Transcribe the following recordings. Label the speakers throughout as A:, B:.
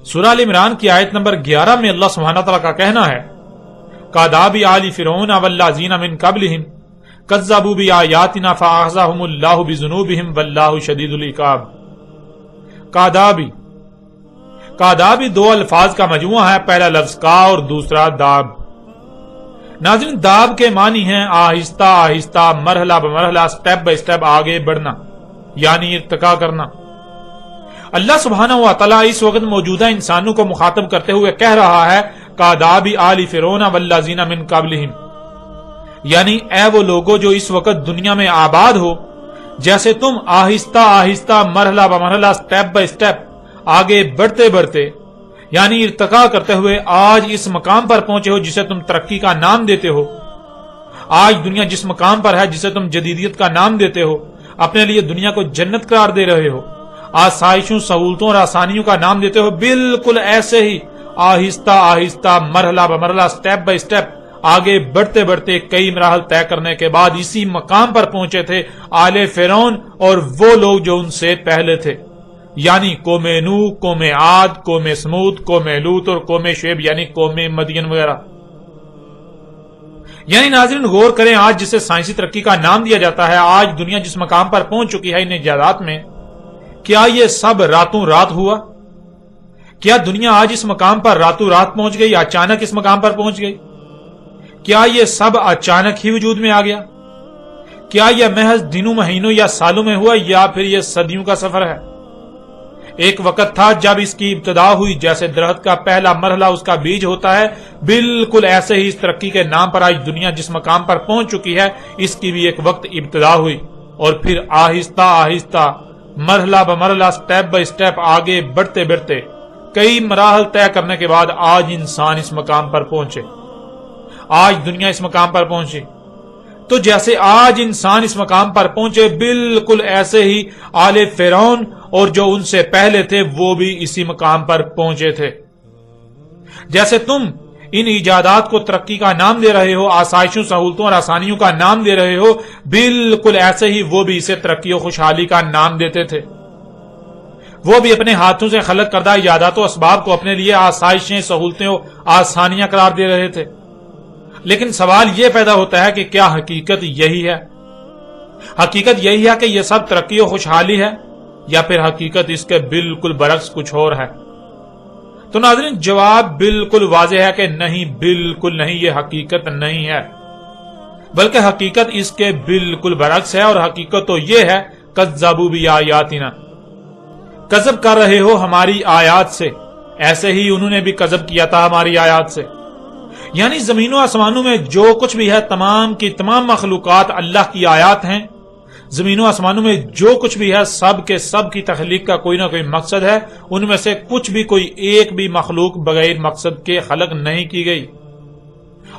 A: سورہ ال عمران کی آیت نمبر 11 میں اللہ سبحانہ تعالیٰ کا کہنا ہے کاداب آل فرعون والذین من قبلہم کذبوا بآیاتنا فأخذہم اللہ بذنوبہم واللہ شدید العقاب۔ کادابی دو الفاظ کا مجموعہ ہے، پہلا لفظ کا اور دوسرا داب۔ ناظرین، داب کے معنی ہیں آہستہ آہستہ، مرحلہ بمرحلہ، سٹیپ بائی سٹیپ آگے بڑھنا، یعنی ارتقا کرنا۔ اللہ سبحانہ و تعالیٰ اس وقت موجودہ انسانوں کو مخاطب کرتے ہوئے کہہ رہا ہے کاداب آل فرعون والذین من قبلہم، یعنی اے وہ لوگوں جو اس وقت دنیا میں آباد ہو، جیسے تم آہستہ آہستہ، مرحلہ بمرحلہ، سٹیپ بائی سٹیپ آگے بڑھتے بڑھتے، یعنی ارتقا کرتے ہوئے آج اس مقام پر پہنچے ہو جسے تم ترقی کا نام دیتے ہو۔ آج دنیا جس مقام پر ہے جسے تم جدیدیت کا نام دیتے ہو، اپنے لیے دنیا کو جنت قرار دے رہے ہو، آسائشوں، سہولتوں اور آسانیوں کا نام دیتے ہو، بالکل ایسے ہی آہستہ آہستہ، مرحلہ بمرحلہ، سٹیپ بائی سٹیپ آگے بڑھتے بڑھتے کئی مراحل طے کرنے کے بعد اسی مقام پر پہنچے تھے آل فرعون اور وہ لوگ جو ان سے پہلے تھے، یعنی قوم نوح، قوم عاد، قوم سمود، قوم لوط اور قوم شعیب یعنی قوم مدین وغیرہ۔ یعنی ناظرین غور کریں، آج جسے سائنسی ترقی کا نام دیا جاتا ہے، آج دنیا جس مقام پر پہنچ چکی ہے ان ایجادات میں، کیا یہ سب راتوں رات ہوا؟ کیا دنیا آج اس مقام پر راتوں رات پہنچ گئی، اچانک اس مقام پر پہنچ گئی؟ کیا یہ سب اچانک ہی وجود میں آ گیا؟ کیا یہ محض دنوں، مہینوں یا سالوں میں ہوا، یا پھر یہ صدیوں کا سفر ہے؟ ایک وقت تھا جب اس کی ابتدا ہوئی، جیسے درخت کا پہلا مرحلہ اس کا بیج ہوتا ہے، بالکل ایسے ہی اس ترقی کے نام پر آج دنیا جس مقام پر پہنچ چکی ہے اس کی بھی ایک وقت ابتدا ہوئی، اور پھر آہستہ آہستہ، مرحلہ بمرحلہ، سٹیپ بائی سٹیپ آگے بڑھتے بڑھتے کئی مراحل طے کرنے کے بعد آج انسان اس مقام پر پہنچے، آج دنیا اس مقام پر پہنچی۔ تو جیسے آج انسان اس مقام پر پہنچے، بالکل ایسے ہی آل فرعون اور جو ان سے پہلے تھے وہ بھی اسی مقام پر پہنچے تھے۔ جیسے تم ان ایجادات کو ترقی کا نام دے رہے ہو، آسائشوں، سہولتوں اور آسانیوں کا نام دے رہے ہو، بالکل ایسے ہی وہ بھی اسے ترقی و خوشحالی کا نام دیتے تھے۔ وہ بھی اپنے ہاتھوں سے خلق کردہ ایجادات و اسباب کو اپنے لیے آسائشیں، سہولتیں و آسانیاں قرار دے رہے تھے۔ لیکن سوال یہ پیدا ہوتا ہے کہ کیا حقیقت یہی ہے؟ حقیقت یہی ہے کہ یہ سب ترقی و خوشحالی ہے، یا پھر حقیقت اس کے بالکل برعکس کچھ اور ہے؟ تو ناظرین جواب بالکل واضح ہے کہ نہیں، بالکل نہیں، یہ حقیقت نہیں ہے، بلکہ حقیقت اس کے بالکل برعکس ہے، اور حقیقت تو یہ ہے کذبوا بآیاتنا، کذب کر رہے ہو ہماری آیات سے، ایسے ہی انہوں نے بھی کذب کیا تھا ہماری آیات سے۔ یعنی زمین و آسمانوں میں جو کچھ بھی ہے، تمام کی تمام مخلوقات اللہ کی آیات ہیں۔ زمین و آسمانوں میں جو کچھ بھی ہے، سب کے سب کی تخلیق کا کوئی نہ کوئی مقصد ہے، ان میں سے کچھ بھی، کوئی ایک بھی مخلوق بغیر مقصد کے خلق نہیں کی گئی،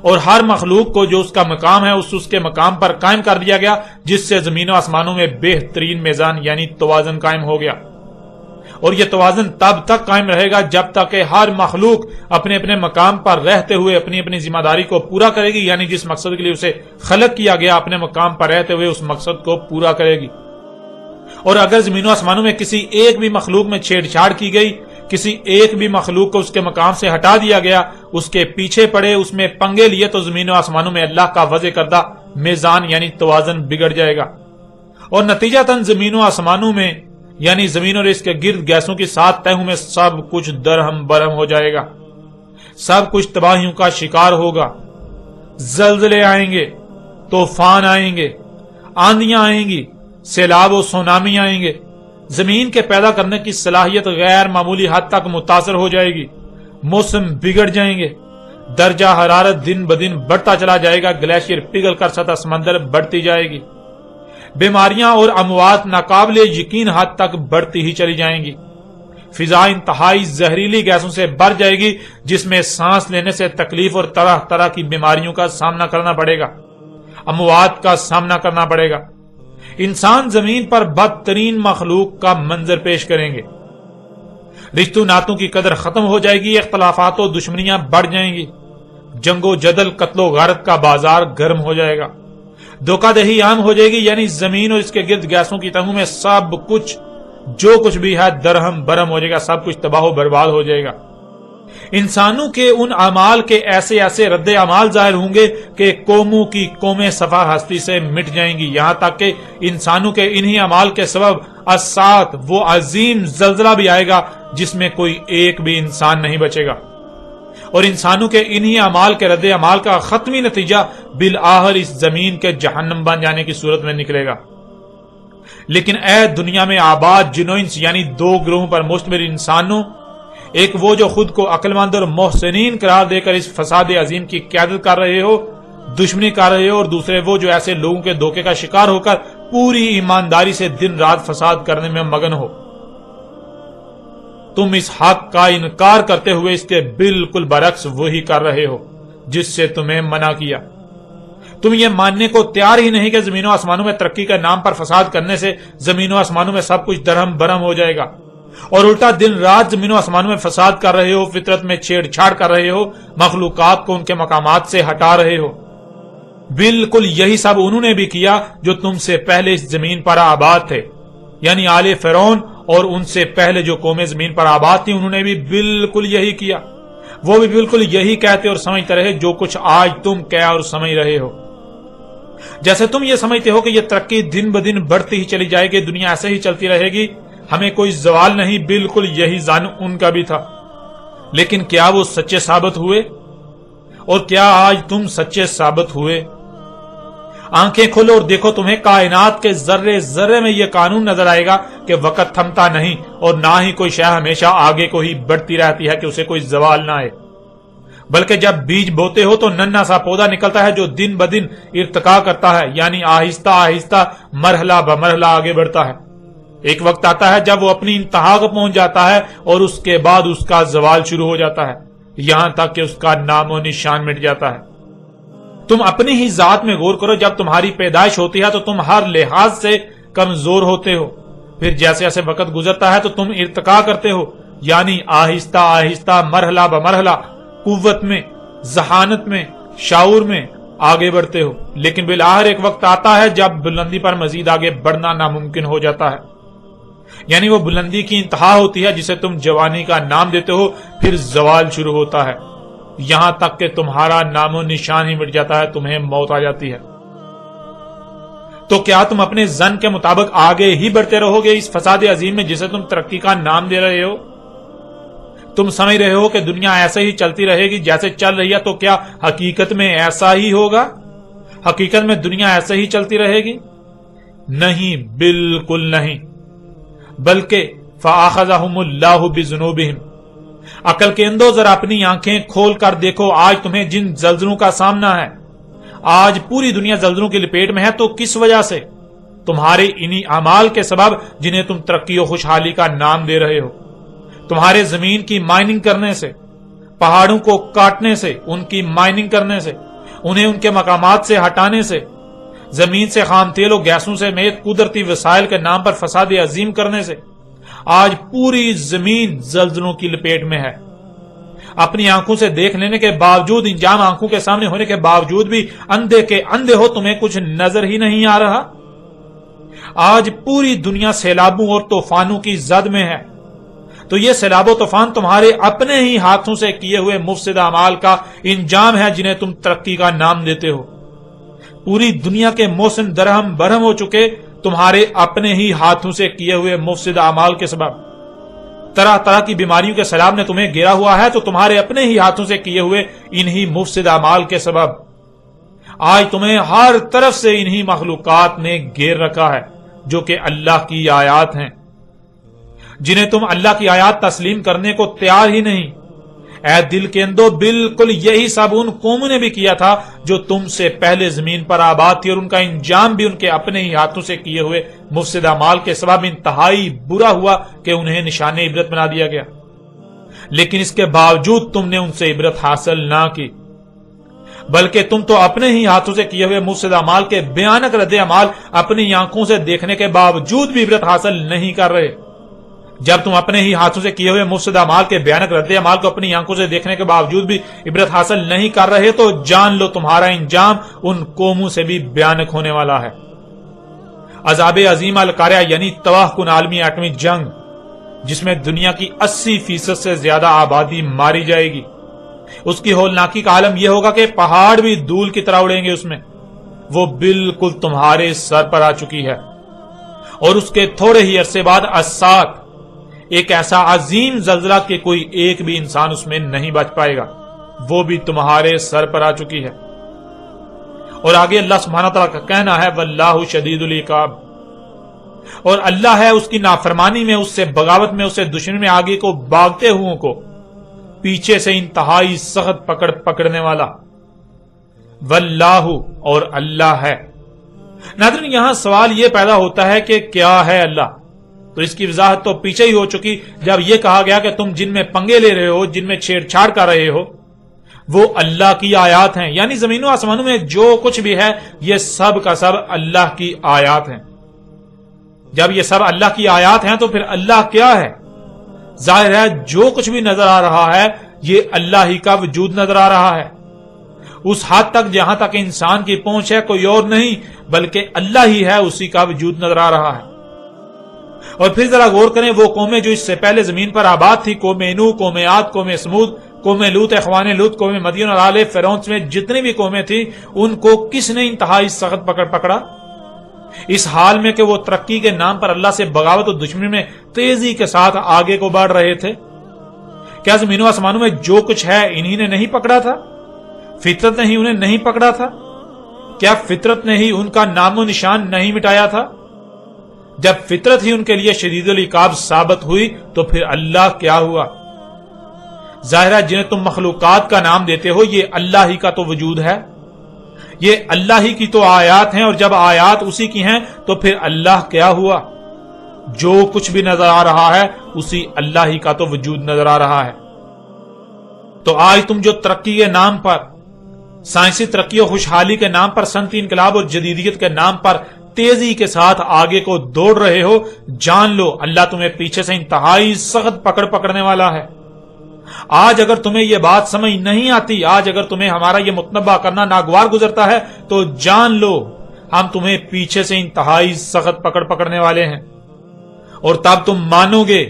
A: اور ہر مخلوق کو جو اس کا مقام ہے اس کے مقام پر قائم کر دیا گیا، جس سے زمین و آسمانوں میں بہترین میزان یعنی توازن قائم ہو گیا۔ اور یہ توازن تب تک قائم رہے گا جب تک کہ ہر مخلوق اپنے اپنے مقام پر رہتے ہوئے اپنی اپنی ذمہ داری کو پورا کرے گی، یعنی جس مقصد کے لیے اسے خلق کیا گیا اپنے مقام پر رہتے ہوئے اس مقصد کو پورا کرے گی۔ اور اگر زمین و آسمانوں میں کسی ایک بھی مخلوق میں چھیڑ چھاڑ کی گئی، کسی ایک بھی مخلوق کو اس کے مقام سے ہٹا دیا گیا، اس کے پیچھے پڑے، اس میں پنگے لیے، تو زمین و آسمانوں میں اللہ کا وضع کردہ میزان یعنی توازن بگڑ جائے گا، اور نتیجتاً زمین و آسمانوں میں یعنی زمین اور اس کے گرد گیسوں کی 7 تہوں میں سب کچھ درہم برہم ہو جائے گا، سب کچھ تباہیوں کا شکار ہوگا، زلزلے آئیں گے، طوفان آئیں گے، آندیاں آئیں گی، سیلاب و سونامی آئیں گے، زمین کے پیدا کرنے کی صلاحیت غیر معمولی حد تک متاثر ہو جائے گی، موسم بگڑ جائیں گے، درجہ حرارت دن بدن بڑھتا چلا جائے گا، گلیشیئر پگھل کر سطح سمندر بڑھتی جائے گی، بیماریاں اور اموات ناقابل یقین حد تک بڑھتی ہی چلی جائیں گی، فضا انتہائی زہریلی گیسوں سے بھر جائے گی، جس میں سانس لینے سے تکلیف اور طرح طرح کی بیماریوں کا سامنا کرنا پڑے گا، اموات کا سامنا کرنا پڑے گا۔ انسان زمین پر بدترین مخلوق کا منظر پیش کریں گے، رشتوں ناتوں کی قدر ختم ہو جائے گی، اختلافات و دشمنیاں بڑھ جائیں گی، جنگ و جدل، قتل و غارت کا بازار گرم ہو جائے گا، دھوکہ دہی عام ہو جائے گی، یعنی زمین اور اس کے گرد گیسوں کی تہوں میں سب کچھ جو کچھ بھی ہے درہم برہم ہو جائے گا، سب کچھ تباہ و برباد ہو جائے گا۔ انسانوں کے ان اعمال کے ایسے ایسے رد اعمال ظاہر ہوں گے کہ قوموں کی قومیں صفحہ ہستی سے مٹ جائیں گی، یہاں تک کہ انسانوں کے انہی اعمال کے سبب الساعۃ وہ عظیم زلزلہ بھی آئے گا جس میں کوئی ایک بھی انسان نہیں بچے گا، اور انسانوں کے انہی اعمال کے رد اعمال کا ختمی نتیجہ بالآخر اس زمین کے جہنم بن جانے کی صورت میں نکلے گا۔ لیکن اے دنیا میں آباد جنو انس یعنی دو گروہوں پر مشتمل انسانوں، ایک وہ جو خود کو عقل مند اور محسنین قرار دے کر اس فساد عظیم کی قیادت کر رہے ہو، دشمنی کر رہے ہو، اور دوسرے وہ جو ایسے لوگوں کے دھوکے کا شکار ہو کر پوری ایمانداری سے دن رات فساد کرنے میں مگن ہو۔ تم اس حق کا انکار کرتے ہوئے اس کے بالکل برعکس وہی کر رہے ہو جس سے تمہیں منع کیا۔ تم یہ ماننے کو تیار ہی نہیں کہ زمین و آسمانوں میں ترقی کے نام پر فساد کرنے سے زمین و آسمانوں میں سب کچھ درہم برہم ہو جائے گا، اور الٹا دن رات زمین و آسمانوں میں فساد کر رہے ہو، فطرت میں چھیڑ چھاڑ کر رہے ہو، مخلوقات کو ان کے مقامات سے ہٹا رہے ہو۔ بالکل یہی سب انہوں نے بھی کیا جو تم سے پہلے اس زمین پر آباد تھے، یعنی آل فرعون اور ان سے پہلے جو قومیں زمین پر آباد تھی انہوں نے بھی بالکل یہی کیا۔ وہ بھی بالکل یہی کہتے اور سمجھتے رہے جو کچھ آج تم کہہ اور سمجھ رہے ہو۔ جیسے تم یہ سمجھتے ہو کہ یہ ترقی دن بدن بڑھتی ہی چلی جائے گی، دنیا ایسے ہی چلتی رہے گی، ہمیں کوئی زوال نہیں، بالکل یہی ظن ان کا بھی تھا۔ لیکن کیا وہ سچے ثابت ہوئے؟ اور کیا آج تم سچے ثابت ہوئے؟ آنکھیں کھولو اور دیکھو، تمہیں کائنات کے ذرے ذرے میں یہ قانون نظر آئے گا کہ وقت تھمتا نہیں، اور نہ ہی کوئی شے ہمیشہ آگے کو ہی بڑھتی رہتی ہے کہ اسے کوئی زوال نہ آئے، بلکہ جب بیج بوتے ہو تو ننھا سا پودا نکلتا ہے جو دن بدن ارتقا کرتا ہے، یعنی آہستہ آہستہ مرحلہ بمرحلہ آگے بڑھتا ہے۔ ایک وقت آتا ہے جب وہ اپنی انتہا کو پہنچ جاتا ہے اور اس کے بعد اس کا زوال شروع ہو جاتا ہے، یہاں تک کہ اس کا نام و نشان مٹ جاتا ہے۔ تم اپنی ہی ذات میں غور کرو، جب تمہاری پیدائش ہوتی ہے تو تم ہر لحاظ سے کمزور ہوتے ہو، پھر جیسے جیسے وقت گزرتا ہے تو تم ارتقا کرتے ہو، یعنی آہستہ آہستہ مرحلہ بمرحلہ قوت میں، ذہانت میں، شعور میں آگے بڑھتے ہو، لیکن بالآخر ایک وقت آتا ہے جب بلندی پر مزید آگے بڑھنا ناممکن ہو جاتا ہے، یعنی وہ بلندی کی انتہا ہوتی ہے جسے تم جوانی کا نام دیتے ہو، پھر زوال شروع ہوتا ہے، یہاں تک کہ تمہارا نام و نشان ہی مٹ جاتا ہے، تمہیں موت آ جاتی ہے۔ تو کیا تم اپنے ظن کے مطابق آگے ہی بڑھتے رہو گے اس فساد عظیم میں جسے تم ترقی کا نام دے رہے ہو؟ تم سمجھ رہے ہو کہ دنیا ایسے ہی چلتی رہے گی جیسے چل رہی ہے، تو کیا حقیقت میں ایسا ہی ہوگا؟ حقیقت میں دنیا ایسے ہی چلتی رہے گی؟ نہیں، بالکل نہیں، بلکہ فَأَخَذَهُمُ اللَّهُ بِذُنُوبِهِمْ۔ عقل کے اندو ذرا اپنی آنکھیں کھول کر دیکھو، آج تمہیں جن زلزلوں کا سامنا ہے، آج پوری دنیا زلزلوں کی لپیٹ میں ہے، تو کس وجہ سے؟ تمہارے انہی اعمال کے سبب جنہیں تم ترقی و خوشحالی کا نام دے رہے ہو، تمہارے زمین کی مائننگ کرنے سے، پہاڑوں کو کاٹنے سے، ان کی مائننگ کرنے سے، انہیں ان کے مقامات سے ہٹانے سے، زمین سے خام تیل و گیسوں سے میت قدرتی وسائل کے نام پر فساد عظیم کرنے سے آج پوری زمین زلزلوں کی لپیٹ میں ہے۔ اپنی آنکھوں سے دیکھ لینے کے باوجود، انجام آنکھوں کے سامنے ہونے کے باوجود بھی اندھے کے اندھے ہو، تمہیں کچھ نظر ہی نہیں آ رہا۔ آج پوری دنیا سیلابوں اور طوفانوں کی زد میں ہے، تو یہ سیلاب و طوفان تمہارے اپنے ہی ہاتھوں سے کیے ہوئے مفسد اعمال کا انجام ہے جنہیں تم ترقی کا نام دیتے ہو۔ پوری دنیا کے موسم درہم برہم ہو چکے تمہارے اپنے ہی ہاتھوں سے کیے ہوئے مفسد اعمال کے سبب۔ طرح طرح کی بیماریوں کے سیلاب نے تمہیں گھیرا ہوا ہے تو تمہارے اپنے ہی ہاتھوں سے کیے ہوئے انہی مفسد اعمال کے سبب۔ آج تمہیں ہر طرف سے انہی مخلوقات نے گھیر رکھا ہے جو کہ اللہ کی آیات ہیں، جنہیں تم اللہ کی آیات تسلیم کرنے کو تیار ہی نہیں۔ اے دل کے اندو، بالکل یہی سب ان قوموں نے بھی کیا تھا جو تم سے پہلے زمین پر آباد تھی، اور ان کا انجام بھی ان کے اپنے ہی ہاتھوں سے کیے ہوئے مفسد اعمال کے سبب انتہائی برا ہوا کہ انہیں نشان عبرت بنا دیا گیا۔ لیکن اس کے باوجود تم نے ان سے عبرت حاصل نہ کی، بلکہ تم تو اپنے ہی ہاتھوں سے کیے ہوئے مفسد اعمال کے بھیانک رد عمل اپنی آنکھوں سے دیکھنے کے باوجود بھی عبرت حاصل نہیں کر رہے۔ جب تم اپنے ہی ہاتھوں سے کیے ہوئے مفسد اعمال کے بھیانک رد عمل کو اپنی آنکھوں سے دیکھنے کے باوجود بھی عبرت حاصل نہیں کر رہے تو جان لو تمہارا انجام ان قوموں سے بھی بھیانک ہونے والا ہے۔ عذاب عظیم القاریہ یعنی تباہ کن عالمی ایٹمی جنگ، جس میں دنیا کی 80% سے زیادہ آبادی ماری جائے گی، اس کی ہولناکی کا عالم یہ ہوگا کہ پہاڑ بھی دھول کی طرح اڑیں گے اس میں، وہ بالکل تمہارے سر پر آ چکی ہے۔ اور اس کے تھوڑے ہی عرصے بعد الساعۃ، ایک ایسا عظیم زلزلہ کہ کوئی ایک بھی انسان اس میں نہیں بچ پائے گا، وہ بھی تمہارے سر پر آ چکی ہے۔ اور آگے اللہ سبحانہ تعالیٰ کا کہنا ہے واللہ شدید العقاب، اور اللہ ہے اس کی نافرمانی میں، اس سے بغاوت میں، اس سے دشمنی میں آگے کو بھاگتے ہوئے کو پیچھے سے انتہائی سخت پکڑنے والا۔ واللہ، اور اللہ ہے۔ ناظرین، یہاں سوال یہ پیدا ہوتا ہے کہ کیا ہے اللہ؟ تو اس کی وضاحت تو پیچھے ہی ہو چکی جب یہ کہا گیا کہ تم جن میں پنگے لے رہے ہو، جن میں چھیڑ چھاڑ کر رہے ہو، وہ اللہ کی آیات ہیں، یعنی زمین و آسمانوں میں جو کچھ بھی ہے یہ سب کا سب اللہ کی آیات ہیں۔ جب یہ سب اللہ کی آیات ہیں تو پھر اللہ کیا ہے؟ ظاہر ہے جو کچھ بھی نظر آ رہا ہے یہ اللہ ہی کا وجود نظر آ رہا ہے، اس حد تک جہاں تک انسان کی پہنچ ہے، کوئی اور نہیں بلکہ اللہ ہی ہے، اسی کا وجود نظر آ رہا ہے۔ اور پھر ذرا غور کریں، وہ قومیں جو اس سے پہلے زمین پر آباد تھی، قوم نوح، قوم عاد، قوم سمود، قوم لوط، اخوان لوط، قوم مدین اور آل فرعون میں جتنی بھی قومیں تھیں، ان کو کس نے انتہائی سخت پکڑا؟ اس حال میں کہ وہ ترقی کے نام پر اللہ سے بغاوت اور دشمنی میں تیزی کے ساتھ آگے کو بڑھ رہے تھے۔ کیا زمین و آسمانوں میں جو کچھ ہے انہی نے نہیں پکڑا تھا؟ فطرت نے ہی انہیں نہیں پکڑا تھا؟ کیا فطرت نے ہی ان کا نام و نشان نہیں مٹایا تھا؟ جب فطرت ہی ان کے لیے شدید العقاب ثابت ہوئی تو پھر اللہ کیا ہوا؟ ظاہر ہے جنہیں تم مخلوقات کا نام دیتے ہو یہ اللہ ہی کا تو وجود ہے، یہ اللہ ہی کی تو آیات ہیں، اور جب آیات اسی کی ہیں تو پھر اللہ کیا ہوا؟ جو کچھ بھی نظر آ رہا ہے اسی اللہ ہی کا تو وجود نظر آ رہا ہے۔ تو آج تم جو ترقی کے نام پر، سائنسی ترقی اور خوشحالی کے نام پر، صنعتی انقلاب اور جدیدیت کے نام پر تیزی کے ساتھ آگے کو دوڑ رہے ہو، جان لو اللہ تمہیں پیچھے سے انتہائی سخت پکڑنے والا ہے۔ آج اگر تمہیں یہ بات سمجھ نہیں آتی، آج اگر تمہیں ہمارا یہ متنبہ کرنا ناگوار گزرتا ہے تو جان لو ہم تمہیں پیچھے سے انتہائی سخت پکڑنے والے ہیں، اور تب تم مانو گے،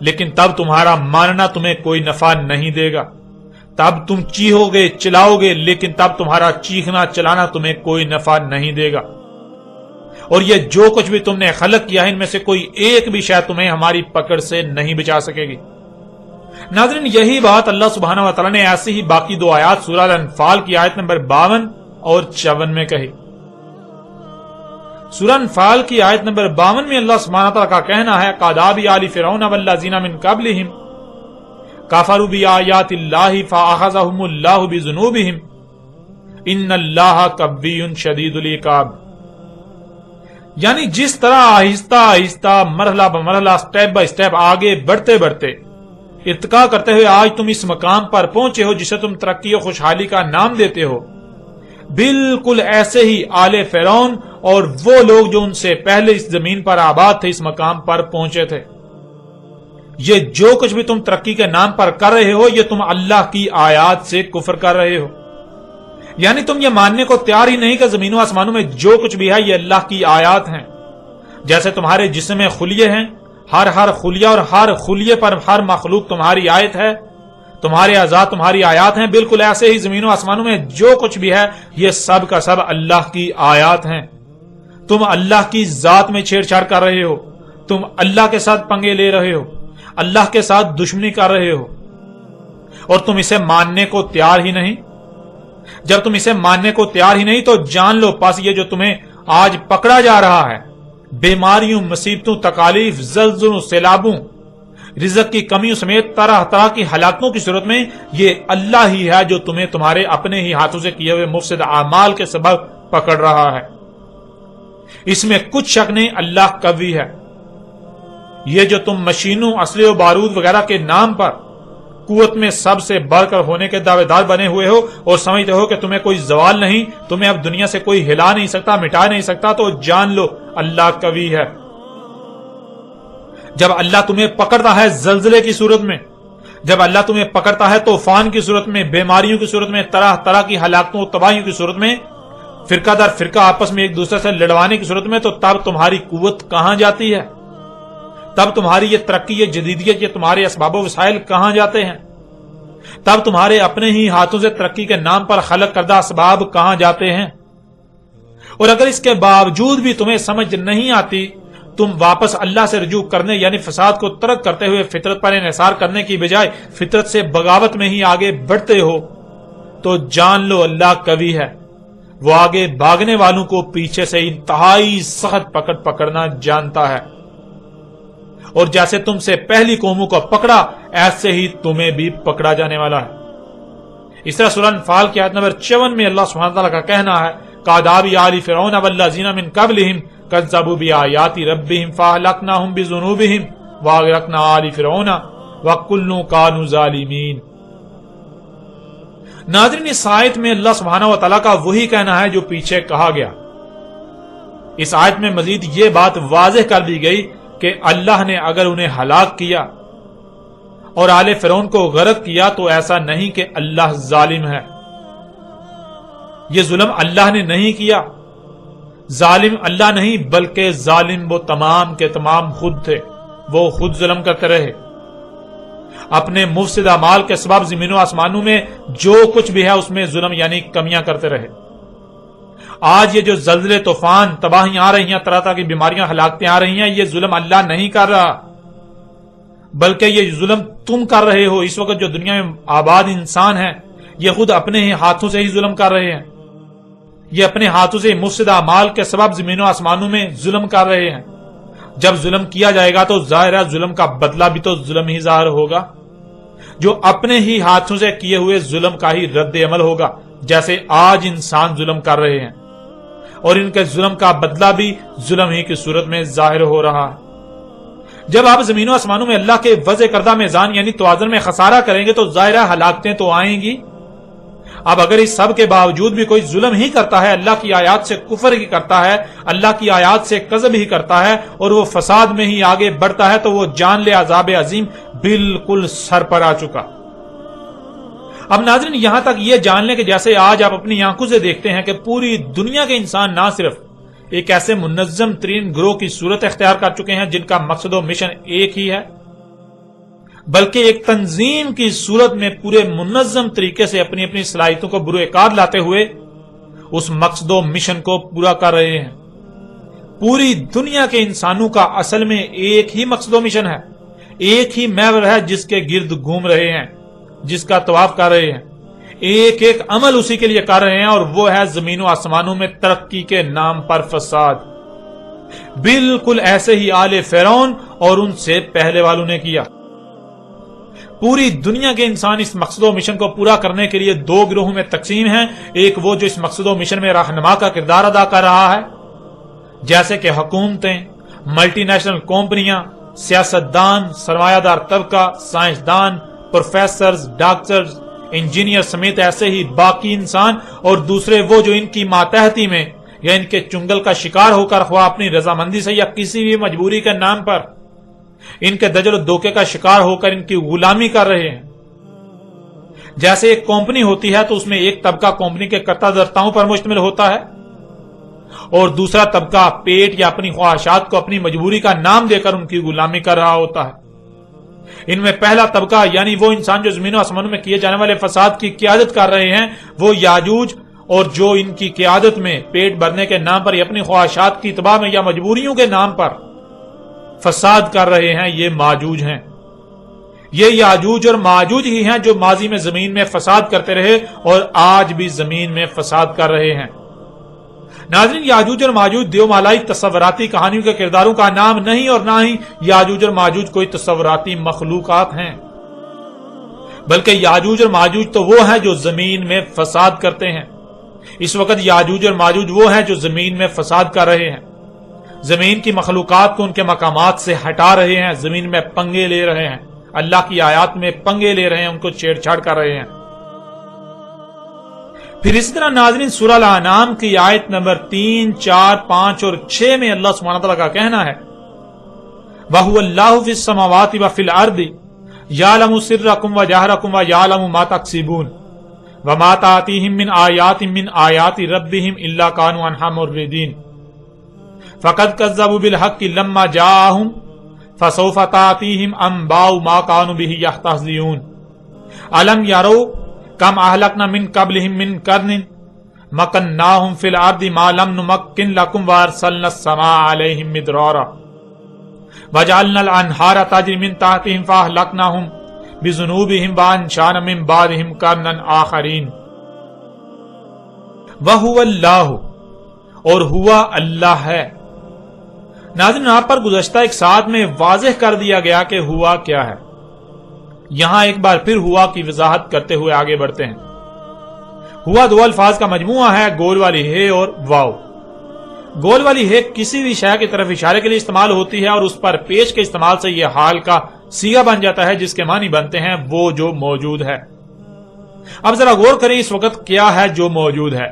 A: لیکن تب تمہارا ماننا تمہیں کوئی نفع نہیں دے گا، تب تم چیخو گے، چلاؤ گے، لیکن تب تمہارا چیخنا چلانا تمہیں کوئی نفع نہیں دے گا۔ اور یہ جو کچھ بھی تم نے خلق کیا ہے ان میں سے کوئی ایک بھی شاید تمہیں ہماری پکڑ سے نہیں بچا سکے گی۔ ناظرین، یہی بات اللہ سبحانہ و تعالیٰ نے ایسی ہی باقی دو آیات سورہ الانفال کی آیت نمبر 52 اور 54 میں کہی۔ سورہ انفال کی آیت نمبر 52 میں اللہ سبحانہ تعالیٰ کا کہنا ہے قَدَابِ آلِ فِرْعَوْنَ وَالَّذِينَ مِن قَبْلِهِمْ كَفَرُوا بِآيَاتِ اللَّهِ فَأَخَذَهُمُ اللَّهُ بِذُنُوبِهِمْ إِنَّ اللَّهَ قَوِّيٌّ شَدِيدُ الْعِقَابِ، یعنی جس طرح آہستہ آہستہ مرحلہ بمرحلہ سٹیپ بائی سٹیپ آگے بڑھتے بڑھتے ارتقا کرتے ہوئے آج تم اس مقام پر پہنچے ہو جسے تم ترقی و خوشحالی کا نام دیتے ہو، بالکل ایسے ہی آل فرعون اور وہ لوگ جو ان سے پہلے اس زمین پر آباد تھے اس مقام پر پہنچے تھے۔ یہ جو کچھ بھی تم ترقی کے نام پر کر رہے ہو یہ تم اللہ کی آیات سے کفر کر رہے ہو، یعنی تم یہ ماننے کو تیار ہی نہیں کہ زمین و آسمانوں میں جو کچھ بھی ہے یہ اللہ کی آیات ہیں۔ جیسے تمہارے جسم میں خلیے ہیں، ہر خلیہ اور ہر خلیے پر ہر مخلوق تمہاری آیت ہے، تمہارے اعضاء تمہاری آیات ہیں، بالکل ایسے ہی زمین و آسمانوں میں جو کچھ بھی ہے یہ سب کا سب اللہ کی آیات ہیں۔ تم اللہ کی ذات میں چھیڑ چھاڑ کر رہے ہو، تم اللہ کے ساتھ پنگے لے رہے ہو، اللہ کے ساتھ دشمنی کر رہے ہو، اور تم اسے ماننے کو تیار ہی نہیں۔ جب تم اسے ماننے کو تیار ہی نہیں تو جان لو پس یہ جو تمہیں آج پکڑا جا رہا ہے، بیماریوں، مصیبتوں، تکالیف، زلزلوں، سیلابوں، رزق کی کمیوں سمیت طرح طرح کی ہلاکتوں کی صورت میں یہ اللہ ہی ہے جو تمہیں تمہارے اپنے ہی ہاتھوں سے کیے ہوئے مفسد اعمال کے سبب پکڑ رہا ہے۔ اس میں کچھ شک نہیں، اللہ قوی ہے۔ یہ جو تم مشینوں، اسلحے و بارود وغیرہ کے نام پر قوت میں سب سے بڑھ کر ہونے کے دعوے دار بنے ہوئے ہو اور سمجھتے ہو کہ تمہیں کوئی زوال نہیں، تمہیں اب دنیا سے کوئی ہلا نہیں سکتا، مٹا نہیں سکتا، تو جان لو اللہ قوی ہے۔ جب اللہ تمہیں پکڑتا ہے زلزلے کی صورت میں، جب اللہ تمہیں پکڑتا ہے طوفان کی صورت میں، بیماریوں کی صورت میں، طرح طرح کی ہلاکتوں اور تباہیوں کی صورت میں، فرقہ در فرقہ آپس میں ایک دوسرے سے لڑوانے کی صورت میں، تو تب تمہاری قوت کہاں جاتی ہے؟ تب تمہاری یہ ترقی، یہ جدیدیت، یہ تمہارے اسباب و وسائل کہاں جاتے ہیں؟ تب تمہارے اپنے ہی ہاتھوں سے ترقی کے نام پر خلق کردہ اسباب کہاں جاتے ہیں؟ اور اگر اس کے باوجود بھی تمہیں سمجھ نہیں آتی، تم واپس اللہ سے رجوع کرنے یعنی فساد کو ترک کرتے ہوئے فطرت پر انحصار کرنے کی بجائے فطرت سے بغاوت میں ہی آگے بڑھتے ہو، تو جان لو اللہ قوی ہے، وہ آگے بھاگنے والوں کو پیچھے سے انتہائی سخت پکڑنا جانتا ہے، اور جیسے تم سے پہلی قوموں کو پکڑا ایسے ہی تمہیں بھی پکڑا جانے والا ہے۔ اس طرح سورہ انفال کی آیت نمبر 54 میں اللہ سبحانہ وتعالی کا کہنا ہے کَعَدَابِ آلِ فِرْعَوْنَ وَالَّذِينَ مِن قَبْلِهِمْ كَذَّبُوا بِآيَاتِ رَبِّهِمْ فَأَهْلَكْنَاهُمْ بِذُنُوبِهِمْ وَأَغْرَقْنَا آلِ فِرْعَوْنَ وَكُلٌّ كَانُوا ظَالِمِينَ۔ ناظرین، اس آیت میں اللہ سبحانہ وتعالی کا وہی کہنا ہے جو پیچھے کہا گیا۔ اس آیت میں مزید یہ بات واضح کر دی گئی کہ اللہ نے اگر انہیں ہلاک کیا اور آل فرعون کو غرق کیا تو ایسا نہیں کہ اللہ ظالم ہے، یہ ظلم اللہ نے نہیں کیا، ظالم اللہ نہیں بلکہ ظالم وہ تمام کے تمام خود تھے، وہ خود ظلم کرتے رہے، اپنے مفسد اعمال کے سبب زمین و آسمانوں میں جو کچھ بھی ہے اس میں ظلم یعنی کمیاں کرتے رہے۔ آج یہ جو زلزلے، طوفان، تباہیاں آ رہی ہیں، طرح طرح کی بیماریاں، ہلاکتیں آ رہی ہیں، یہ ظلم اللہ نہیں کر رہا بلکہ یہ ظلم تم کر رہے ہو۔ اس وقت جو دنیا میں آباد انسان ہیں یہ خود اپنے ہی ہاتھوں سے ہی ظلم کر رہے ہیں، یہ اپنے ہاتھوں سے مفسدہ اعمال کے سبب زمین و آسمانوں میں ظلم کر رہے ہیں۔ جب ظلم کیا جائے گا تو ظاہر ہے ظلم کا بدلہ بھی تو ظلم ہی ظاہر ہوگا، جو اپنے ہی ہاتھوں سے کیے ہوئے ظلم کا ہی رد عمل ہوگا، جیسے آج انسان ظلم کر رہے ہیں، اور ان کے ظلم کا بدلہ بھی ظلم ہی کی صورت میں ظاہر ہو رہا ہے۔ جب آپ زمین و آسمانوں میں اللہ کے وضع کردہ میزان یعنی توازن میں خسارہ کریں گے تو ظاہرہ ہلاکتیں تو آئیں گی۔ اب اگر اس سب کے باوجود بھی کوئی ظلم ہی کرتا ہے، اللہ کی آیات سے کفر ہی کرتا ہے، اللہ کی آیات سے کذب ہی کرتا ہے، اور وہ فساد میں ہی آگے بڑھتا ہے، تو وہ جان لے عذاب عظیم بالکل سر پر آ چکا۔ اب ناظرین، یہاں تک یہ جان لیں کہ جیسے آج آپ اپنی آنکھوں سے دیکھتے ہیں کہ پوری دنیا کے انسان نہ صرف ایک ایسے منظم ترین گروہ کی صورت اختیار کر چکے ہیں جن کا مقصد و مشن ایک ہی ہے، بلکہ ایک تنظیم کی صورت میں پورے منظم طریقے سے اپنی اپنی صلاحیتوں کو بروئے کار لاتے ہوئے اس مقصد و مشن کو پورا کر رہے ہیں۔ پوری دنیا کے انسانوں کا اصل میں ایک ہی مقصد و مشن ہے، ایک ہی محور ہے جس کے گرد گھوم رہے ہیں، جس کا طواف کر رہے ہیں، ایک ایک عمل اسی کے لیے کر رہے ہیں، اور وہ ہے زمین و آسمانوں میں ترقی کے نام پر فساد۔ بالکل ایسے ہی آل فرعون اور ان سے پہلے والوں نے کیا۔ پوری دنیا کے انسان اس مقصد و مشن کو پورا کرنے کے لیے دو گروہوں میں تقسیم ہیں، ایک وہ جو اس مقصد و مشن میں رہنما کا کردار ادا کر رہا ہے، جیسے کہ حکومتیں، ملٹی نیشنل کمپنیاں، سیاستدان، سرمایہ دار طبقہ، سائنسدان، پروفیسرز، ڈاکٹرز، انجینئر سمیت ایسے ہی باقی انسان، اور دوسرے وہ جو ان کی ماتحتی میں یا ان کے چنگل کا شکار ہو کر خواہ اپنی رضامندی سے یا کسی بھی مجبوری کے نام پر ان کے دجل و دھوکے کا شکار ہو کر ان کی غلامی کر رہے ہیں۔ جیسے ایک کمپنی ہوتی ہے تو اس میں ایک طبقہ کمپنی کے کرتا دھرتاؤں پر مشتمل ہوتا ہے، اور دوسرا طبقہ پیٹ یا اپنی خواہشات کو اپنی مجبوری کا نام دے کر ان کی غلامی کر رہا ہوتا ہے۔ ان میں پہلا طبقہ یعنی وہ انسان جو زمین و آسمانوں میں کیے جانے والے فساد کی قیادت کر رہے ہیں، وہ یاجوج، اور جو ان کی قیادت میں پیٹ بھرنے کے نام پر یا اپنی خواہشات کی اتباع میں یا مجبوریوں کے نام پر فساد کر رہے ہیں، یہ ماجوج ہیں۔ یہ یاجوج اور ماجوج ہی ہیں جو ماضی میں زمین میں فساد کرتے رہے اور آج بھی زمین میں فساد کر رہے ہیں۔ ناظرین، یاجوج اور ماجوج دیومالائی تصوراتی کہانیوں کے کرداروں کا نام نہیں، اور نہ ہی یاجوج اور ماجوج کوئی تصوراتی مخلوقات ہیں، بلکہ یاجوج اور ماجوج تو وہ ہیں جو زمین میں فساد کرتے ہیں۔ اس وقت یاجوج اور ماجوج وہ ہیں جو زمین میں فساد کر رہے ہیں، زمین کی مخلوقات کو ان کے مقامات سے ہٹا رہے ہیں، زمین میں پنگے لے رہے ہیں، اللہ کی آیات میں پنگے لے رہے ہیں، ان کو چھیڑ چھاڑ کر رہے ہیں۔ پھر اسی طرح ناظرین، سورہ الانعام کی آیت نمبر 3، 4، 5 اور 6 میں اللہ سبحانہ تعالیٰ کا کہنا ہے وَهُوَ اللَّهُ فِي السَّمَاوَاتِ وَفِي الْأَرْضِ يَعْلَمُ سِرَّكُمْ وَجَهْرَكُمْ وَيَعْلَمُ مَا تَكْسِبُونَ۔ وما تأتيهم من آیات من آیات ربهم الا كانوا عنها معرضین فقد كذبوا بالحق لما جاءهم فسوف تأتيهم انباء ما كانوا به يستهزئون الم يروا كم اهلكنا من قبلهم من قرن مكناهم في الارض ما لم نمكن لكم وارسلنا السماء عليهم مدرارا وجعلنا الانهار تجري من تحتهم فاهلكناهم بذنوبهم وانشأنا من بعدهم قرنا آخرین وهو اللہ، اور ہوا اللہ ہے۔ ناظرین، آپ پر گزشتہ ایک ساتھ میں واضح کر دیا گیا کہ ہوا کیا ہے۔ یہاں ایک بار پھر ہوا کی وضاحت کرتے ہوئے آگے بڑھتے ہیں۔ ہوا دو الفاظ کا مجموعہ ہے، گول والی ہے اور واو۔ گول والی ہے کسی بھی شے کی طرف اشارے کے لیے استعمال ہوتی ہے اور اس پر پیش کے استعمال سے یہ حال کا صیغہ بن جاتا ہے جس کے معنی بنتے ہیں وہ جو موجود ہے۔ اب ذرا غور کریں اس وقت کیا ہے جو موجود ہے۔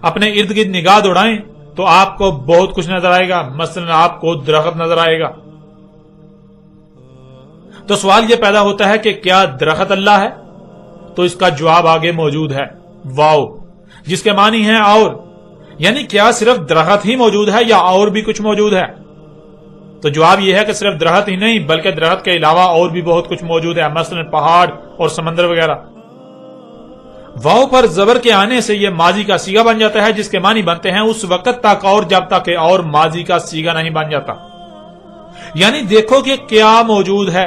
A: اپنے ارد گرد نگاہ دوڑائیں تو آپ کو بہت کچھ نظر آئے گا، مثلا آپ کو درخت نظر آئے گا۔ تو سوال یہ پیدا ہوتا ہے کہ کیا درخت اللہ ہے؟ تو اس کا جواب آگے موجود ہے، واو، جس کے معنی ہے اور، یعنی کیا صرف درخت ہی موجود ہے یا اور بھی کچھ موجود ہے؟ تو جواب یہ ہے کہ صرف درخت ہی نہیں بلکہ درخت کے علاوہ اور بھی بہت کچھ موجود ہے، مثلا پہاڑ اور سمندر وغیرہ۔ واو پر زبر کے آنے سے یہ ماضی کا صیغہ بن جاتا ہے جس کے معنی بنتے ہیں اس وقت تک اور جب تک کہ اور ماضی کا صیغہ نہیں بن جاتا۔ یعنی دیکھو کہ کیا موجود ہے،